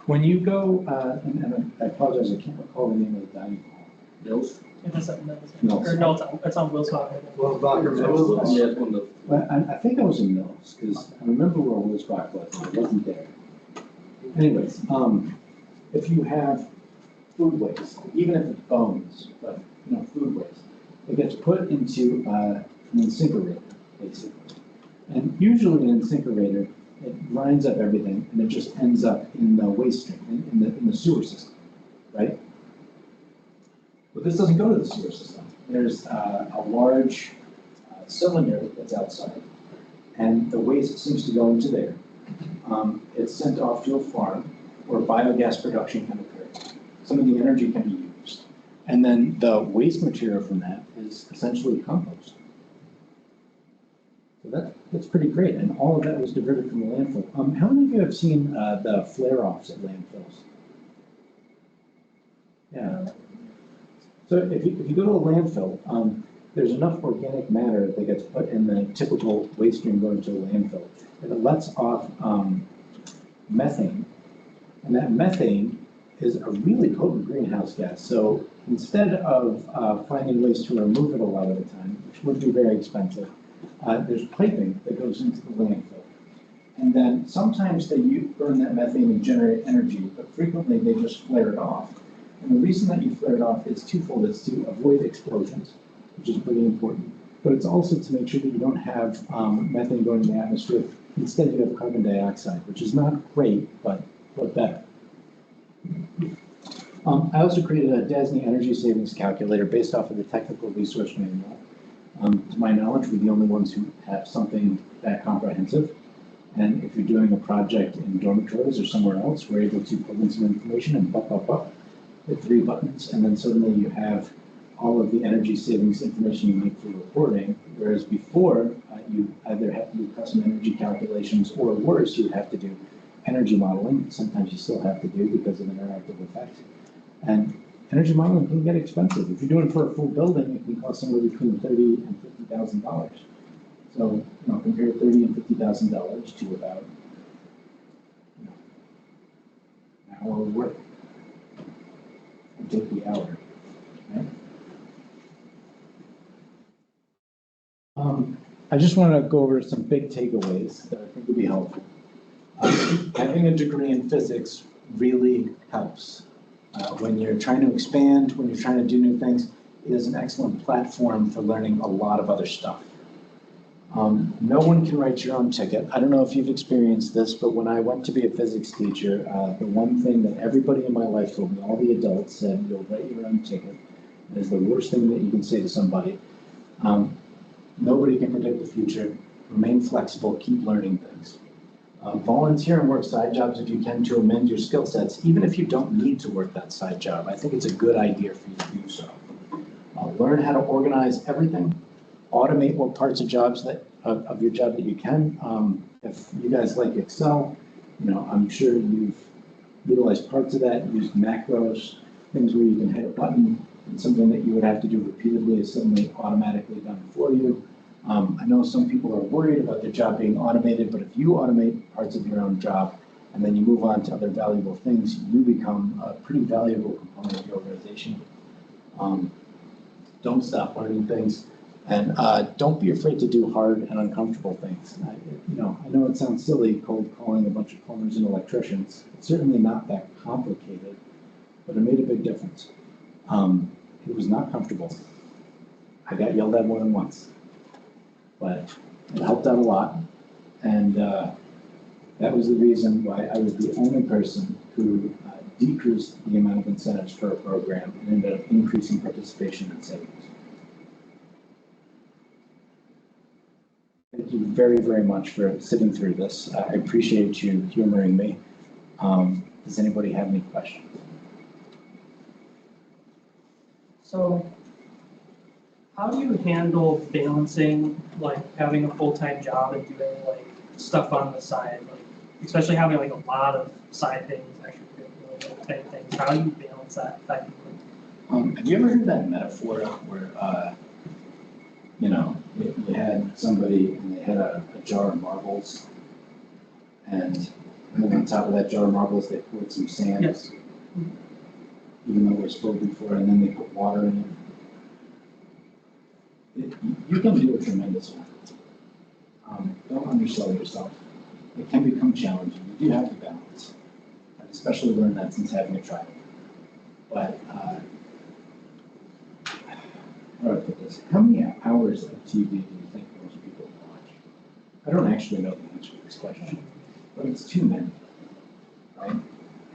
When you go, and I apologize, I can't recall the name of the dining hall. Mills? It's at Mills. Mills. Or no, it's on Will's Hawk. Well, Dr. Mills. Yeah, it's one of the. Well, I think I was in Mills, because I remember where Wilsbach was, and I wasn't there. Anyways, if you have food waste, even if it's bones, but, food waste, it gets put into an incinerator, basically. And usually an incinerator, it grinds up everything, and it just ends up in the waste stream, in the sewer system, right? But this doesn't go to the sewer system. There's a large cylinder that's outside, and the waste seems to go into there. It's sent off to a farm where biogas production can occur. Some of the energy can be used. And then the waste material from that is essentially compost. So that's pretty great, and all of that was diverted from the landfill. How many of you have seen the flare-offs at landfills? Yeah. So if you go to a landfill, there's enough organic matter that gets put in the typical waste stream going to a landfill. And it lets off methane. And that methane is a really potent greenhouse gas. So instead of finding ways to remove it a lot of the time, which would be very expensive, there's piping that goes into the landfill. And then sometimes they burn that methane and generate energy, but frequently they just flare it off. And the reason that you flare it off is twofold. It's to avoid explosions, which is pretty important. But it's also to make sure that you don't have methane going in the atmosphere. Instead, you have carbon dioxide, which is not great, but better. I also created a DESNY energy savings calculator based off of the technical resource manual. To my knowledge, we're the only ones who have something that comprehensive. And if you're doing a project in dormitories or somewhere else, we're able to pull in some information and hit 3 buttons, and then suddenly you have all of the energy savings information you need for reporting, whereas before, you either have to do custom energy calculations, or worse, you would have to do energy modeling. Sometimes you still have to do because of interactive effects. And energy modeling can get expensive. If you're doing it for a full building, it can cost somewhere between $30,000 and $50,000. So, compare $30,000 and $50,000 to about an hour of work. Take the hour. Right? I just want to go over some big takeaways that I think would be helpful. Having a degree in physics really helps. When you're trying to expand, when you're trying to do new things, it is an excellent platform for learning a lot of other stuff. No one can write your own ticket. I don't know if you've experienced this, but when I went to be a physics teacher, the one thing that everybody in my life told me, all the adults said, you'll write your own ticket. It is the worst thing that you can say to somebody. Nobody can predict the future. Remain flexible, keep learning things. Volunteer and work side jobs if you can to amend your skill sets, even if you don't need to work that side job. I think it's a good idea for you to do so. Learn how to organize everything. Automate what parts of jobs of your job that you can. If you guys like Excel, I'm sure you've utilized parts of that, used macros, things where you can hit a button, and something that you would have to do repeatedly is suddenly automatically done for you. I know some people are worried about their job being automated, but if you automate parts of your own job and then you move on to other valuable things, you become a pretty valuable component of the organization. Don't stop learning things. And don't be afraid to do hard and uncomfortable things. I know it sounds silly, cold calling a bunch of plumbers and electricians. It's certainly not that complicated, but it made a big difference. It was not comfortable. I got yelled at more than once, but it helped out a lot. And that was the reason why I was the only person who decreased the amount of incentives for a program and ended up increasing participation and savings. Thank you very, very much for sitting through this. I appreciate you humoring me. Does anybody have any questions? So, how do you handle balancing, having a full-time job and doing, stuff on the side, especially having, a lot of side things, extracurricular type things? how do you balance that effectively? Have you ever heard that metaphor where, you had somebody and they had a jar of marbles, and then on top of that jar of marbles, they poured some sand. Yes. Even though it was filled before, and then they put water in it. You can do a tremendous amount. Don't undersell yourself. It can become challenging. You do have to balance. I've especially learned that since having a child. But, how do I put this? How many hours of TV do you think most people watch? I don't actually know the answer to this question, but it's too many, right?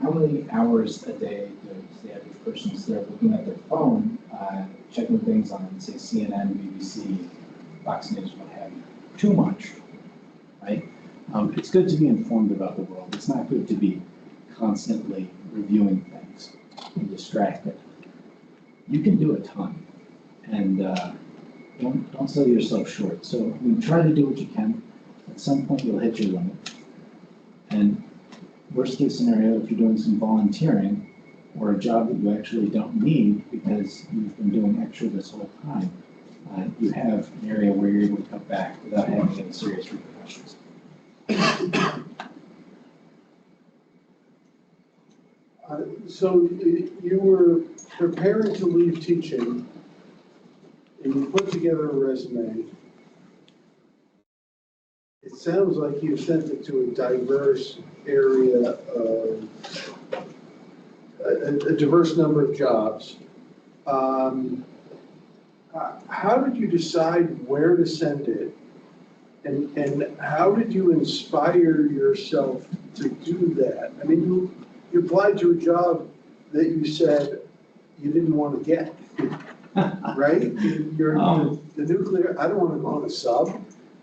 How many hours a day does the average person stare looking at their phone, checking things on, say, CNN, BBC, Fox News, what have you? Too much, right? It's good to be informed about the world. It's not good to be constantly reviewing things and distracted. You can do a ton, and don't sell yourself short. So try to do what you can. At some point, you'll hit your limit. And worst case scenario, if you're doing some volunteering or a job that you actually don't need because you've been doing extra this whole time, you have an area where you're able to cut back without having any serious repercussions. So you were preparing to leave teaching, and you put together a resume. It sounds like you sent it to a diverse area of, a diverse number of jobs. How did you decide where to send it? And how did you inspire yourself to do that? I mean, you applied to a job that you said you didn't want to get, right? You're the nuclear, I don't want to go on a sub,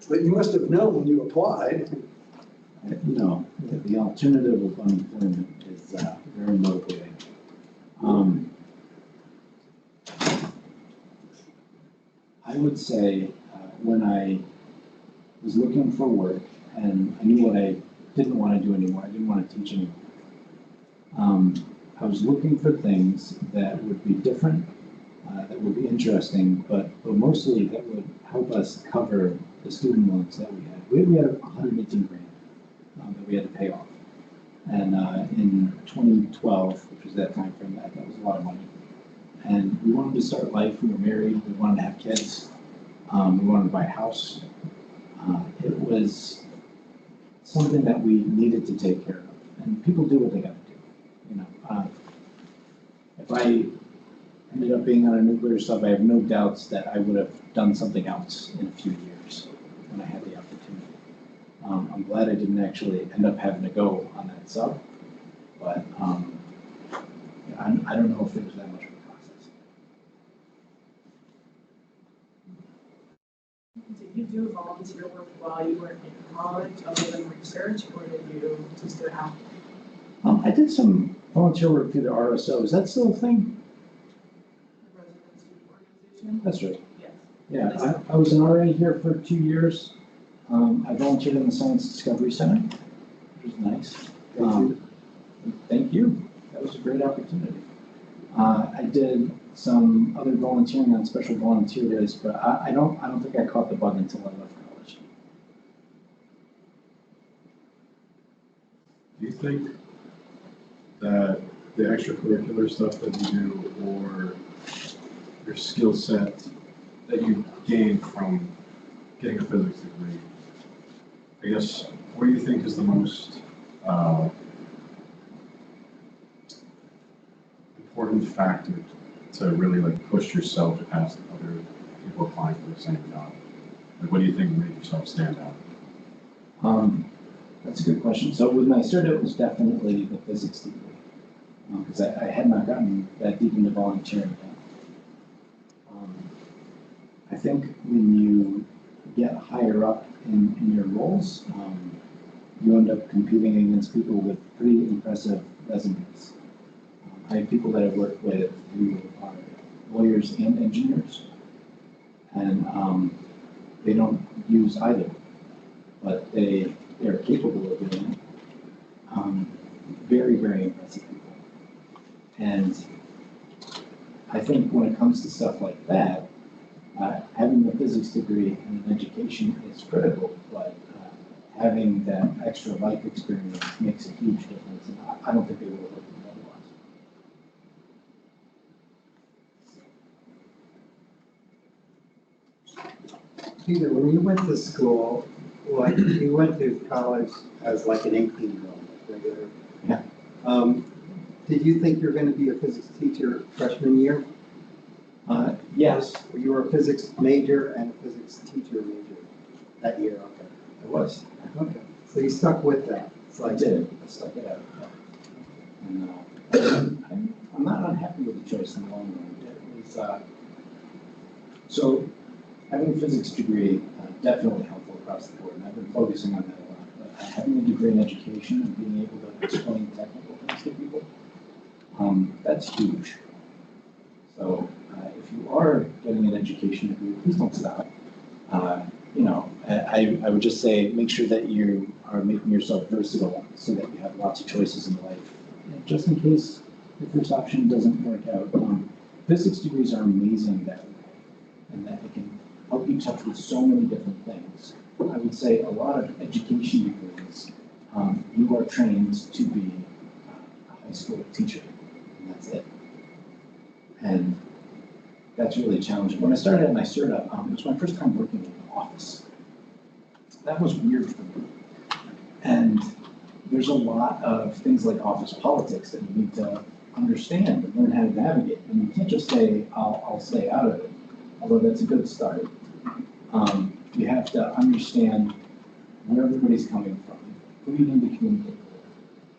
but you must have known when you applied. No, the alternative of unemployment is very motivating. I would say when I was looking for work and I knew what I didn't want to do anymore, I didn't want to teach anymore. I was looking for things that would be different, that would be interesting, but mostly that would help us cover the student loans that we had. We had 118 grand that we had to pay off. And in 2012, which was that time frame, that was a lot of money. And we wanted to start life. We were married. We wanted to have kids. We wanted to buy a house. It was something that we needed to take care of. And people do what they got to do. If I ended up being on a nuclear sub, I have no doubts that I would have done something else in a few years when I had the opportunity. I'm glad I didn't actually end up having to go on that sub, but I don't know if it was that much of a process. Did you do volunteer work while you were in college other than research, or did you just do it after? I did some volunteer work through the RSO. Is that still a thing? Resident Student Organization? That's right. Yes. Yeah, I was an RA here for 2 years. I volunteered in the Science Discovery Center, which was nice. Thank you. That was a great opportunity. I did some other volunteering on special volunteer days, but I don't think I caught the bug until I left college. Do you think that the extracurricular stuff that you do or your skill set that you gain from getting a physics degree, I guess, what do you think is the most important factor to really push yourself past other people applying for the same job? What do you think made yourself stand out? That's a good question. So with my cert, it was definitely the physics degree, because I had not gotten that deep into volunteering yet. I think when you get higher up in your roles, you end up competing against people with pretty impressive resumes. I have people that I've worked with who are lawyers and engineers, and they don't use either, but they are capable of doing it. Very, very impressive people. And I think when it comes to stuff like that, having a physics degree and an education is critical, but having that extra life experience makes a huge difference, and I don't think they would have looked at it otherwise. Peter, when you went to school, like, you went to college as like an 18-year-old, regular. Yeah. Did you think you were gonna be a physics teacher freshman year? Yes, You were a physics major and a physics teacher major that year, okay. it was. Okay, so you stuck with that. It's I like, did, I stuck it out. And I'm not unhappy with the choice in the long run. It was, so having a physics degree definitely helpful across the board, and I've been focusing on that a lot. But having a degree in education and being able to explain technical things to people, that's huge. So if you are getting an education degree, please don't stop. I would just say make sure that you are making yourself versatile so that you have lots of choices in life. And just in case the first option doesn't work out, physics degrees are amazing that way, and that it can help you touch with so many different things. I would say a lot of education degrees, you are trained to be a high school teacher, and that's it. And that's really challenging. When I started at NYSERDA, it was my first time working in an office. That was weird for me. And there's a lot of things like office politics that you need to understand and learn how to navigate. And you can't just say, I'll stay out of it, although that's a good start. You have to understand where everybody's coming from, who you need to communicate with,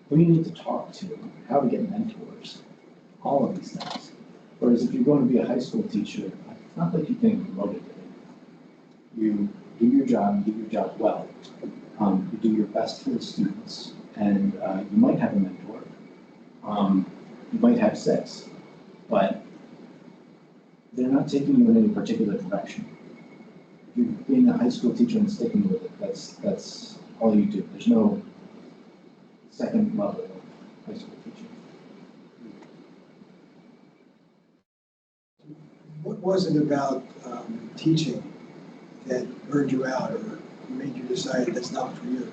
who you need to talk to, how to get mentors, all of these things. Whereas if you're going to be a high school teacher, it's not like you're getting promoted. You do your job, you do your job well. You do your best for the students, and you might have a mentor. You might have 6, but they're not taking you in any particular direction. If you're being a high school teacher and sticking with it, that's all you do. There's no second level of high school teaching. What was it about teaching that burned you out or made you decide that's not for you?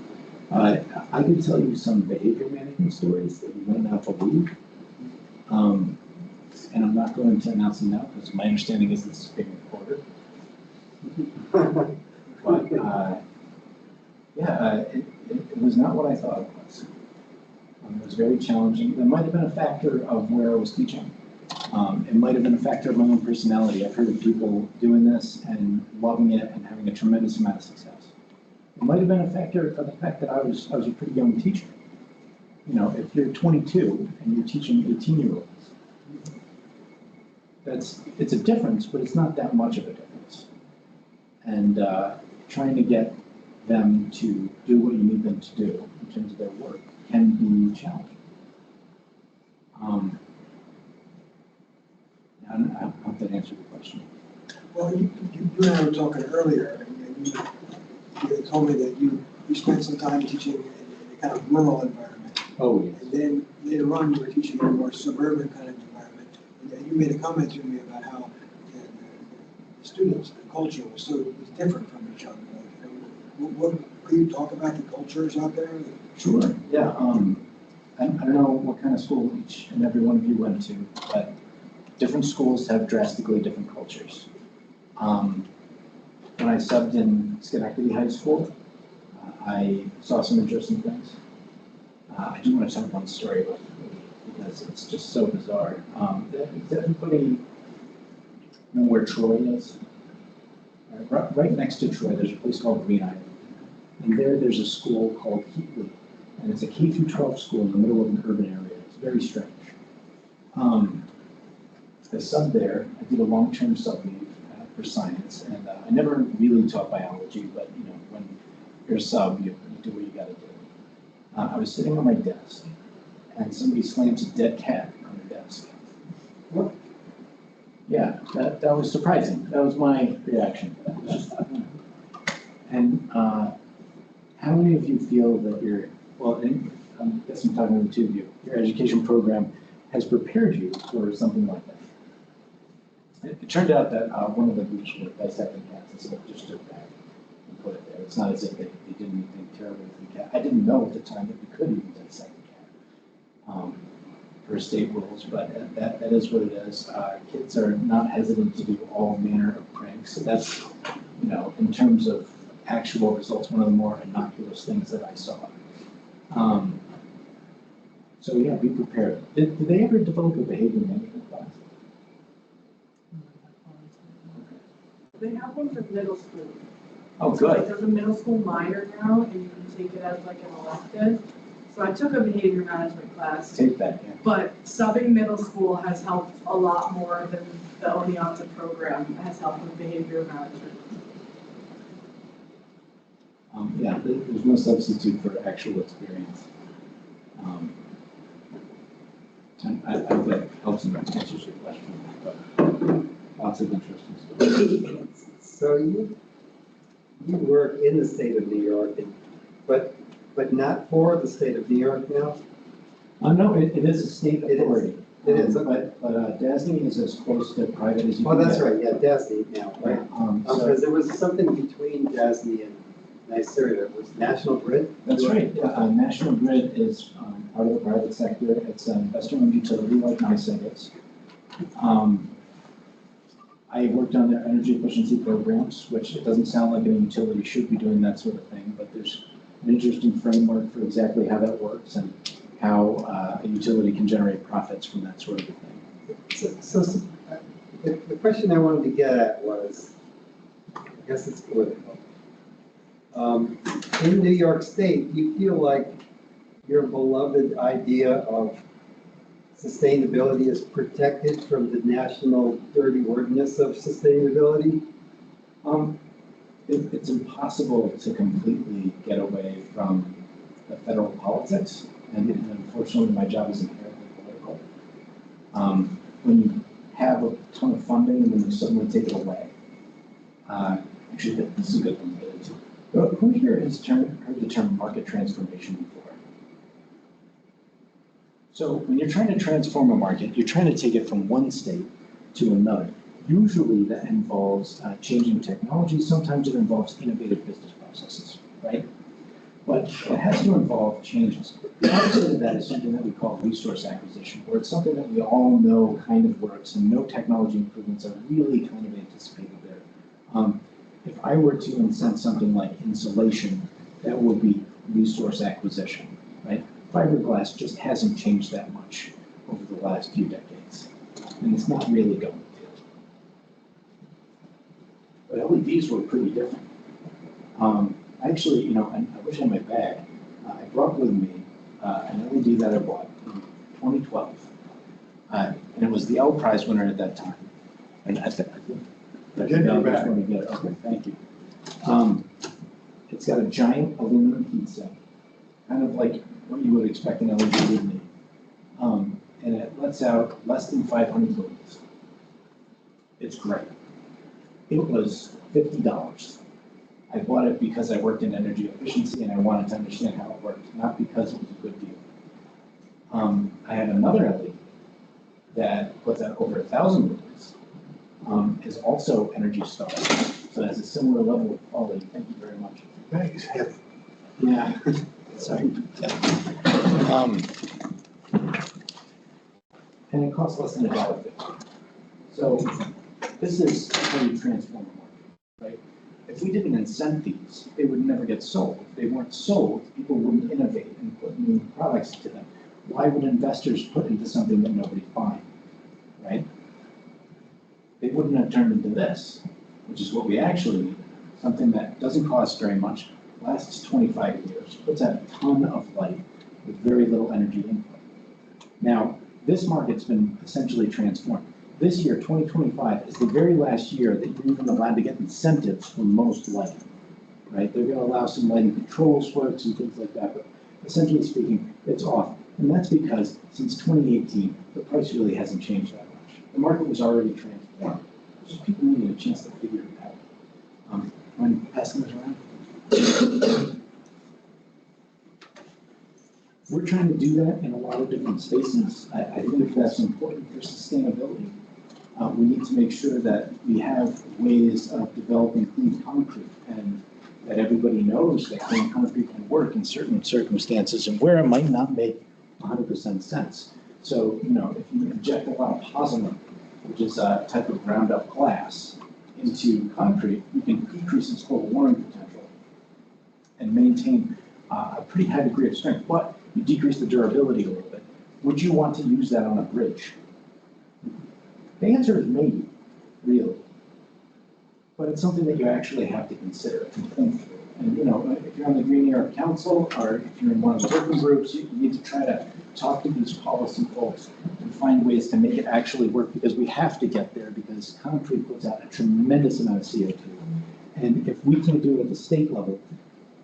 I could tell you some behavior management stories that you might not believe. And I'm not going to announce them now because my understanding is this is being recorded. But it was not what I thought it was. It was very challenging. There might have been a factor of where I was teaching. It might have been a factor of my own personality. I've heard of people doing this and loving it and having a tremendous amount of success. It might have been a factor of the fact that I was a pretty young teacher. You know, if you're 22 and you're teaching 18-year-olds, it's a difference, but it's not that much of a difference. And trying to get them to do what you need them to do in terms of their work can be challenging. I hope that answered the question. Well, you and I were talking earlier, and you told me that you spent some time teaching in a kind of rural environment. Oh, yes. And then later on, you were teaching in a more suburban kind of environment. And you made a comment to me about how the students, the culture was different from each other. What could you talk about the cultures out there? Sure. Yeah. I don't know what kind of school each and every one of you went to, but different schools have drastically different cultures. When I subbed in Schenectady High School, I saw some interesting things. I do want to tell one story about it because it's just so bizarre. Does everybody know where Troy is? Right next to Troy, there's a place called Green Island. And there's a school called Heatley. And it's a K through 12 school in the middle of an urban area. It's very strange. I subbed there. I did a long-term sub leave for science, and I never really taught biology, but you know, when you're a sub, you do what you got to do. I was sitting on my desk, and somebody slams a dead cat on the desk. What? Yeah, that was surprising. That was my reaction. And how many of you feel that I guess I'm talking to the two of you, your education program has prepared you for something like that? It turned out that one of the groups were dissecting cats, and so it just took back and put it there. It's not as if they did anything terrible with the cat. I didn't know at the time that we could even dissect the cat for state rules, but that is what it is. Kids are not hesitant to do all manner of pranks. So that's, you know, in terms of actual results, one of the more innocuous things that I saw. So yeah, be prepared. Did they ever develop a behavior management class? They have one for middle school. Oh, So like good. there's a middle school minor now, and you can take it as like an elective. So I took a behavior management class, Take that, yeah. but subbing middle school has helped a lot more than the Oneonta program has helped with behavior management. Yeah, there's no substitute for actual experience. I hope that helps and answers your question, but lots of interesting stuff. So you work in the state of New York, but not for the state of New York now? No, it is a state It is. authority. It is, But DASNY is as close to private as you Oh, can that's get. right, yeah, DASNY now, right? So Because there was something between DASNY and NYSERDA, it was National Grid? that's right. National Grid is part of the private sector. It's an investor-owned utility like NYSEG is. I worked on their energy efficiency programs, which it doesn't sound like a utility should be doing that sort of thing, but there's an interesting framework for exactly how that works and how a utility can generate profits from that sort of a thing. So the question I wanted to get at was, I guess it's political. In New York State, you feel like your beloved idea of sustainability is protected from the national dirty wordness of sustainability? It's impossible to completely get away from the federal politics, and unfortunately, my job is inherently political. When you have a ton of funding and then you suddenly take it away, actually, this is a good one to get into. Who here has heard the term market transformation before? So when you're trying to transform a market, you're trying to take it from one state to another. Usually that involves changing technology. Sometimes it involves innovative business processes, right? But it has to involve changes. The opposite of that is something that we call resource acquisition, where it's something that we all know kind of works and no technology improvements are really kind of anticipated there. If I were to incent something like insulation, that would be resource acquisition, right? Fiberglass just hasn't changed that much over the last few decades, and it's not really going to. But LEDs were pretty different. Actually, you know, I wish I had my bag. I brought with me an LED that I bought in 2012, and it was the L Prize winner at that time. And I think Get your bag. Okay, thank you. It's got a giant aluminum heat sink, kind of like what you would expect an LED would need. And it lets out less than 500 lumens. It's great. It was $50. I bought it because I worked in energy efficiency and I wanted to understand how it worked, not because it was a good deal. I have another LED that puts out over 1,000 lumens, is also Energy Star, so it has a similar level of quality. Thank you very much. Thanks. Yeah, sorry. And it costs less than $1.50. So this is how you transform a market, right? If we didn't incent these, they would never get sold. If they weren't sold, people wouldn't innovate and put new products into them. Why would investors put into something that nobody's buying, right? They wouldn't have turned into this, which is what we actually need. Something that doesn't cost very much, lasts 25 years, puts out a ton of light with very little energy input. Now, this market's been essentially transformed. This year, 2025, is the very last year that you're even allowed to get incentives for most lighting, right? They're gonna allow some lighting controls works and things like that, but essentially speaking, it's off. And that's because since 2018, the price really hasn't changed that much. The market was already transformed. Just people needed a chance to figure it out. I'm passing this around. We're trying to do that in a lot of different spaces. I think that's important for sustainability. We need to make sure that we have ways of developing clean concrete and that everybody knows that clean concrete can work in certain circumstances and where it might not make 100% sense. So, you know, if you inject a lot of polymer, which is a type of ground up glass, into concrete, you can decrease its global warming potential and maintain a pretty high degree of strength, but you decrease the durability a little bit. Would you want to use that on a bridge? The answer is maybe, really. But it's something that you actually have to consider and think through. And, you know, if you're on the Green New York Council or if you're in one of the working groups, you need to try to talk to these policy folks and find ways to make it actually work, because we have to get there, because concrete puts out a tremendous amount of CO2. And if we can't do it at the state level,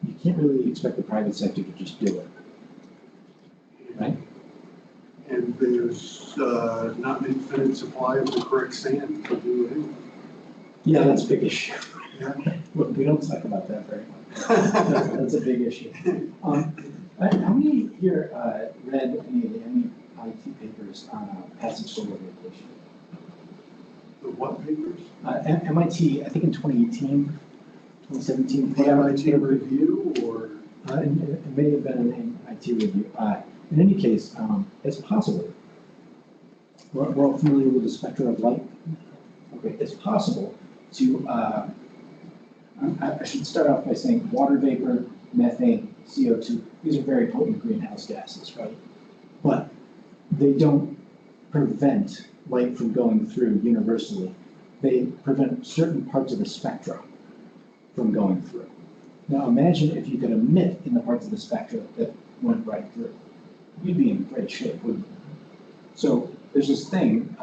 you can't really expect the private sector to just do it. Right? And there's not an infinite supply of the correct sand to do anything. Yeah, that's a big issue. Yeah. We don't talk about that very much. That's a big issue. How many here read any of the MIT papers on passive solar radiation? The what papers? MIT, I think in 2018, 2017. The MIT review or? It may have been an MIT review. In any case, it's possible. We're all familiar with the spectrum of light. Okay, it's possible to, I should start off by saying water vapor, methane, CO2, these are very potent greenhouse gases, right? But they don't prevent light from going through universally. They prevent certain parts of the spectrum from going through. Now imagine if you could emit in the parts of the spectrum that went right through. You'd be in great shape, wouldn't you? So there's this thing,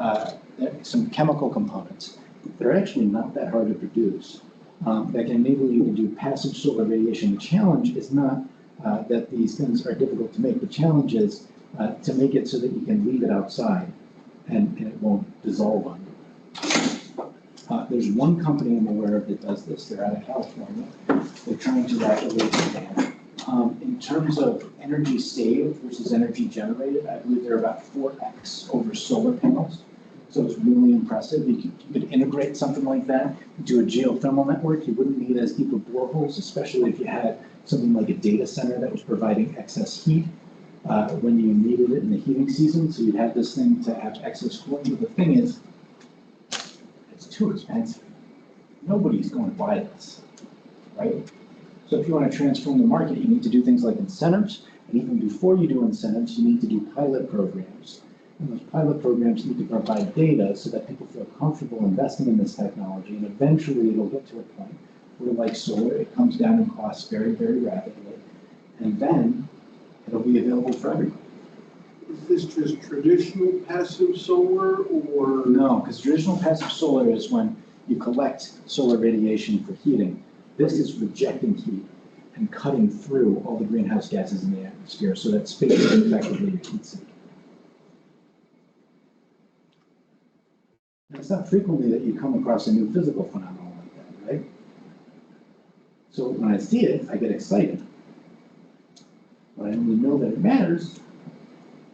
some chemical components. They're actually not that hard to produce. That can enable you to do passive solar radiation. The challenge is not that these things are difficult to make. The challenge is to make it so that you can leave it outside and it won't dissolve on you. There's one company I'm aware of that does this. They're out of California. They're trying to rapidly expand. In terms of energy saved versus energy generated, I believe they're about 4x over solar panels. So it's really impressive. You could integrate something like that into a geothermal network. You wouldn't need as deep of boreholes, especially if you had something like a data center that was providing excess heat when you needed it in the heating season. So you'd have this thing to have excess cooling. But the thing is, it's too expensive. Nobody's going to buy this, right? So if you want to transform the market, you need to do things like incentives. And even before you do incentives, you need to do pilot programs. And those pilot programs need to provide data so that people feel comfortable investing in this technology. And eventually it'll get to a point where, like solar, it comes down in cost very, very rapidly. And then it'll be available for everybody. Is this just traditional passive solar or? No, because traditional passive solar is when you collect solar radiation for heating. This is rejecting heat and cutting through all the greenhouse gases in the atmosphere so that space is effectively your heat sink. And it's not frequently that you come across a new physical phenomenon like that, right? So when I see it, I get excited. But I only know that it matters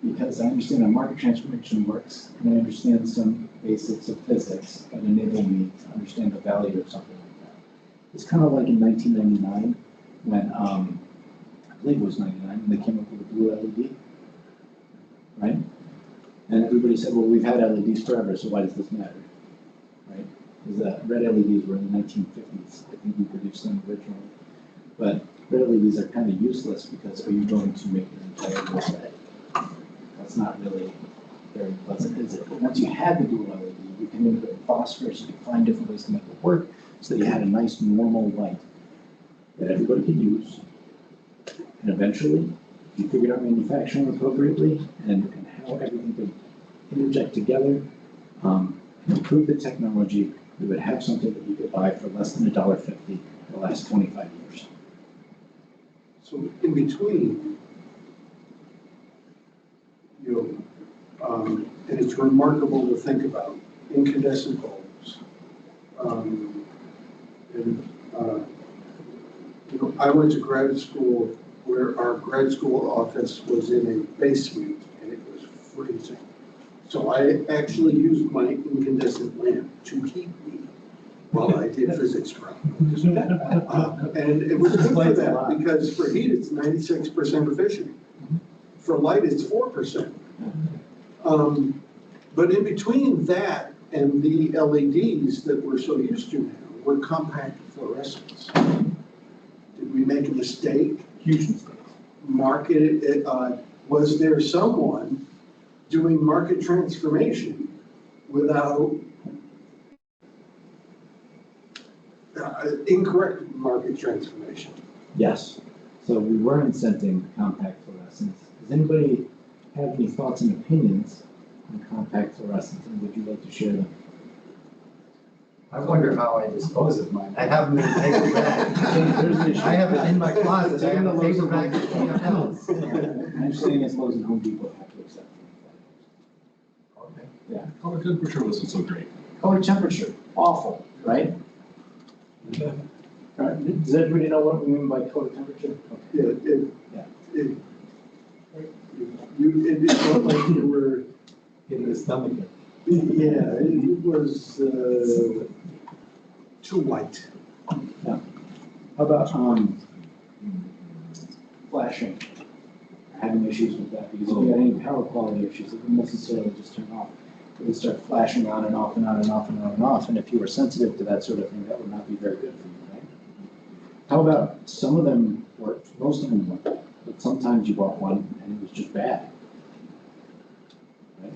because I understand how market transformation works, and I understand some basics of physics that enable me to understand the value of something like that. It's kind of like in 1999 when, I believe it was 99, when they came up with the blue LED, right? And everybody said, well, we've had LEDs forever, so why does this matter, right? Because red LEDs were in the 1950s. I think we produced them originally. But red LEDs are kind of useless because are you going to make your entire room red? That's not really very pleasant, is it? But once you had the blue LED, you can integrate phosphorus, you can find different ways to make it work so that you had a nice normal light that everybody could use. And eventually, you figured out manufacturing appropriately and how everything could interject together, improve the technology, we would have something that you could buy for less than $1.50 for the last 25 years. So in between, and it's remarkable to think about, incandescent bulbs. I went to grad school where our grad school office was in a basement and it was freezing. So I actually used my incandescent lamp to heat me while I did physics problems. And it was good for that, because for heat, it's 96% efficient. For light, it's 4%. But in between that and the LEDs that we're so used to now, were compact fluorescents. Did we make a mistake? Huge mistake. Was there someone doing market transformation without incorrect market transformation? Yes. So we were incenting compact fluorescents. Does anybody have any thoughts and opinions on compact fluorescents, and would you like to share them? I wonder how I dispose of mine. I have them in paper bags. I have it in my closet. I have a paper bag of PFLs. I'm saying as Lowe's and Home Depot have to accept them. Okay. Yeah. Color temperature wasn't so great. Color temperature, awful, right? Right. Does everybody know what we mean by color temperature? Okay. It felt like you were, In the stomach. yeah, it was too white. How about flashing? Having issues with that, because if you got any power quality issues, it wouldn't necessarily just turn off. It would start flashing on and off and on and off and on and off, and if you were sensitive to that sort of thing, that would not be very good for you, right? How about some of them worked, most of them worked, but sometimes you bought one and it was just bad. Right?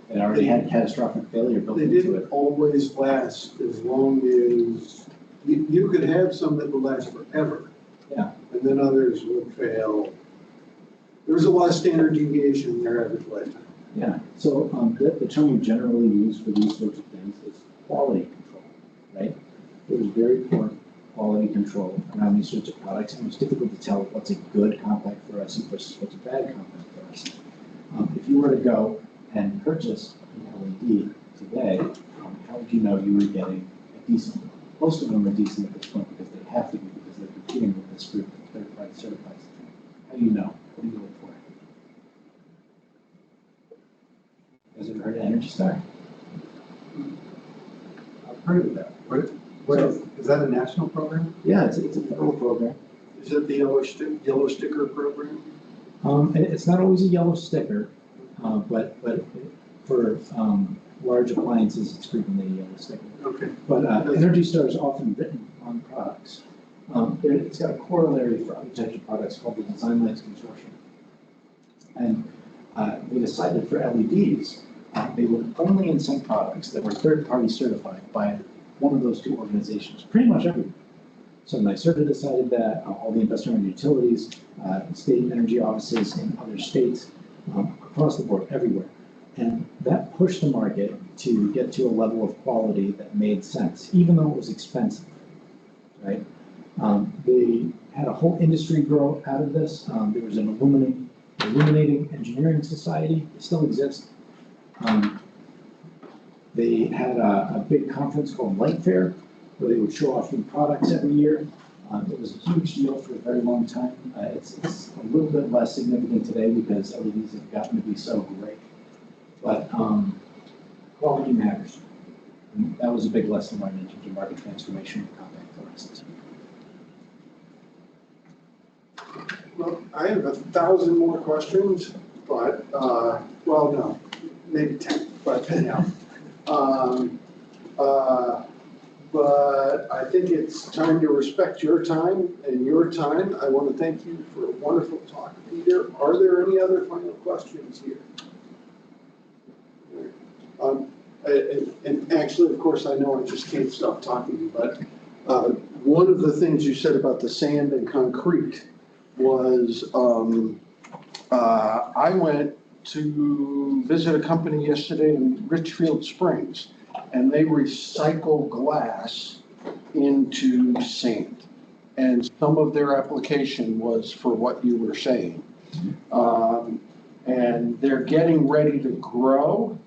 It already had catastrophic failure built They into didn't it. always last as long as, you could have some that would last forever. Yeah. And then others would fail. There was a lot of standard deviation in their average lifetime. Yeah, so the term we generally use for these sorts of things is quality control, right? There was very poor quality control around these sorts of products, and it was difficult to tell what's a good compact fluorescent versus what's a bad compact fluorescent. If you were to go and purchase an LED today, how would you know you were getting a decent one? Most of them are decent at this point because they have to be, because they're competing with this group of third-party certified. How do you know? What do you look for? Has it heard of Energy Star? I've heard of that. What is that a national program? Yeah, it's a federal program. Is that the yellow sticker program? It's not always a yellow sticker, but for large appliances, it's frequently a yellow sticker. Okay. But Energy Star is often written on products. It's got a corollary for other types of products called the Design Lights Consortium. And we decided for LEDs, they would only incent products that were third-party certified by one of those two organizations, pretty much everywhere. So NYSERDA decided that, all the investor-owned utilities, state energy offices in other states, across the board, everywhere. And that pushed the market to get to a level of quality that made sense, even though it was expensive, right? They had a whole industry grow out of this. There was an illuminating engineering society, it still exists. They had a big conference called Light Fair, where they would show off new products every year. It was a huge deal for a very long time. It's a little bit less significant today because LEDs have gotten to be so great. But quality matters. And that was a big lesson learned in terms of market transformation of compact fluorescents. Well, I have 1,000 more questions, but, well, no, maybe 10, but anyhow. But I think it's time to respect your time and your time. I want to thank you for a wonderful talk, Peter. Are there any other final questions here? And actually, of course, I know I just can't stop talking, but one of the things you said about the sand and concrete was I went to visit a company yesterday in Richfield Springs, and they recycle glass into sand. And some of their application was for what you were saying. And they're getting ready to grow.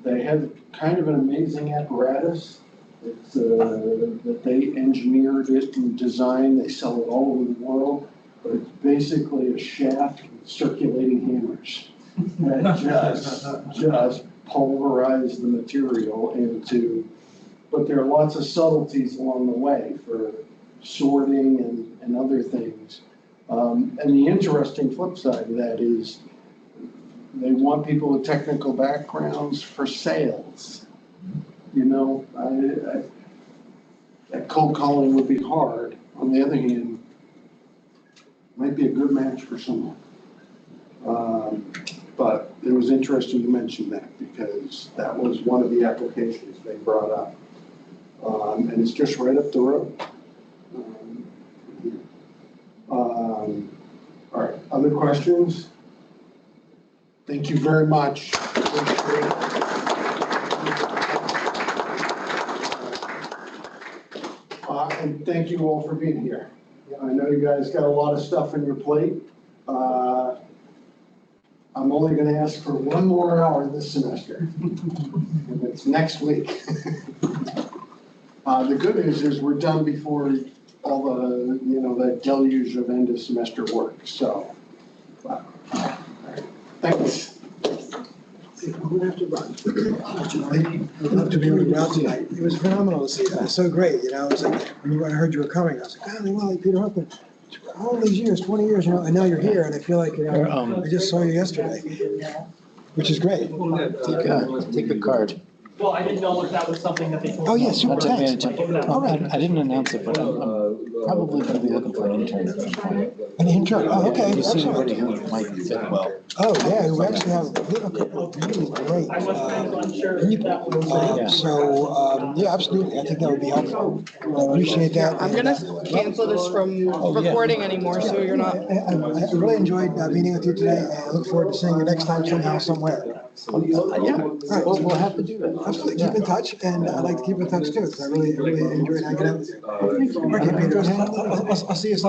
They have kind of an amazing apparatus. It's, that they engineered it and designed. They sell it all over the world. but it's basically a shaft with circulating hammers that just pulverize the material into, but there are lots of subtleties along the way for sorting and other things. And the interesting flip side of that is they want people with technical backgrounds for sales. You know, that cold calling would be hard. On the other hand, might be a good match for someone. But it was interesting you mentioned that because that was one of the applications they brought up. And it's just right up the road. All right, other questions? Thank you very much. And thank you all for being here. I know you guys got a lot of stuff on your plate. I'm only gonna ask for one more hour this semester. And it's next week. The good news is we're done before all the, you know, that deluge of end of semester work, so. All right, thanks. I'm gonna have to run. Unfortunately, I'd love to be able to go out tonight. It was phenomenal to see you. It was so great, you know, it was like, when I heard you were coming, I was like, golly, well, Peter Hoffman, all these years, 20 years, you know, and now you're here, and I feel like, you know, I just saw you yesterday, which is great. Take the card. Well, I didn't know if that was something that they told. Oh, yeah, super That's it, text. man. All right. I didn't announce it, but I'm probably gonna be looking for an intern at some point. An intern, oh, okay, You see excellent. anybody who might fit well? Oh, yeah, we actually have a couple of really great. I was kind of unsure if that was. Yeah, absolutely, I think that would be helpful. Appreciate that. I'm gonna cancel this from recording anymore, so you're not. I really enjoyed meeting with you today, and I look forward to seeing you next time somehow, somewhere. Yeah, we'll have to do that. Absolutely, keep in touch, and I'd like to keep in touch too, because I really enjoyed hanging out with you. Okay, Peter, I'll see you sometime.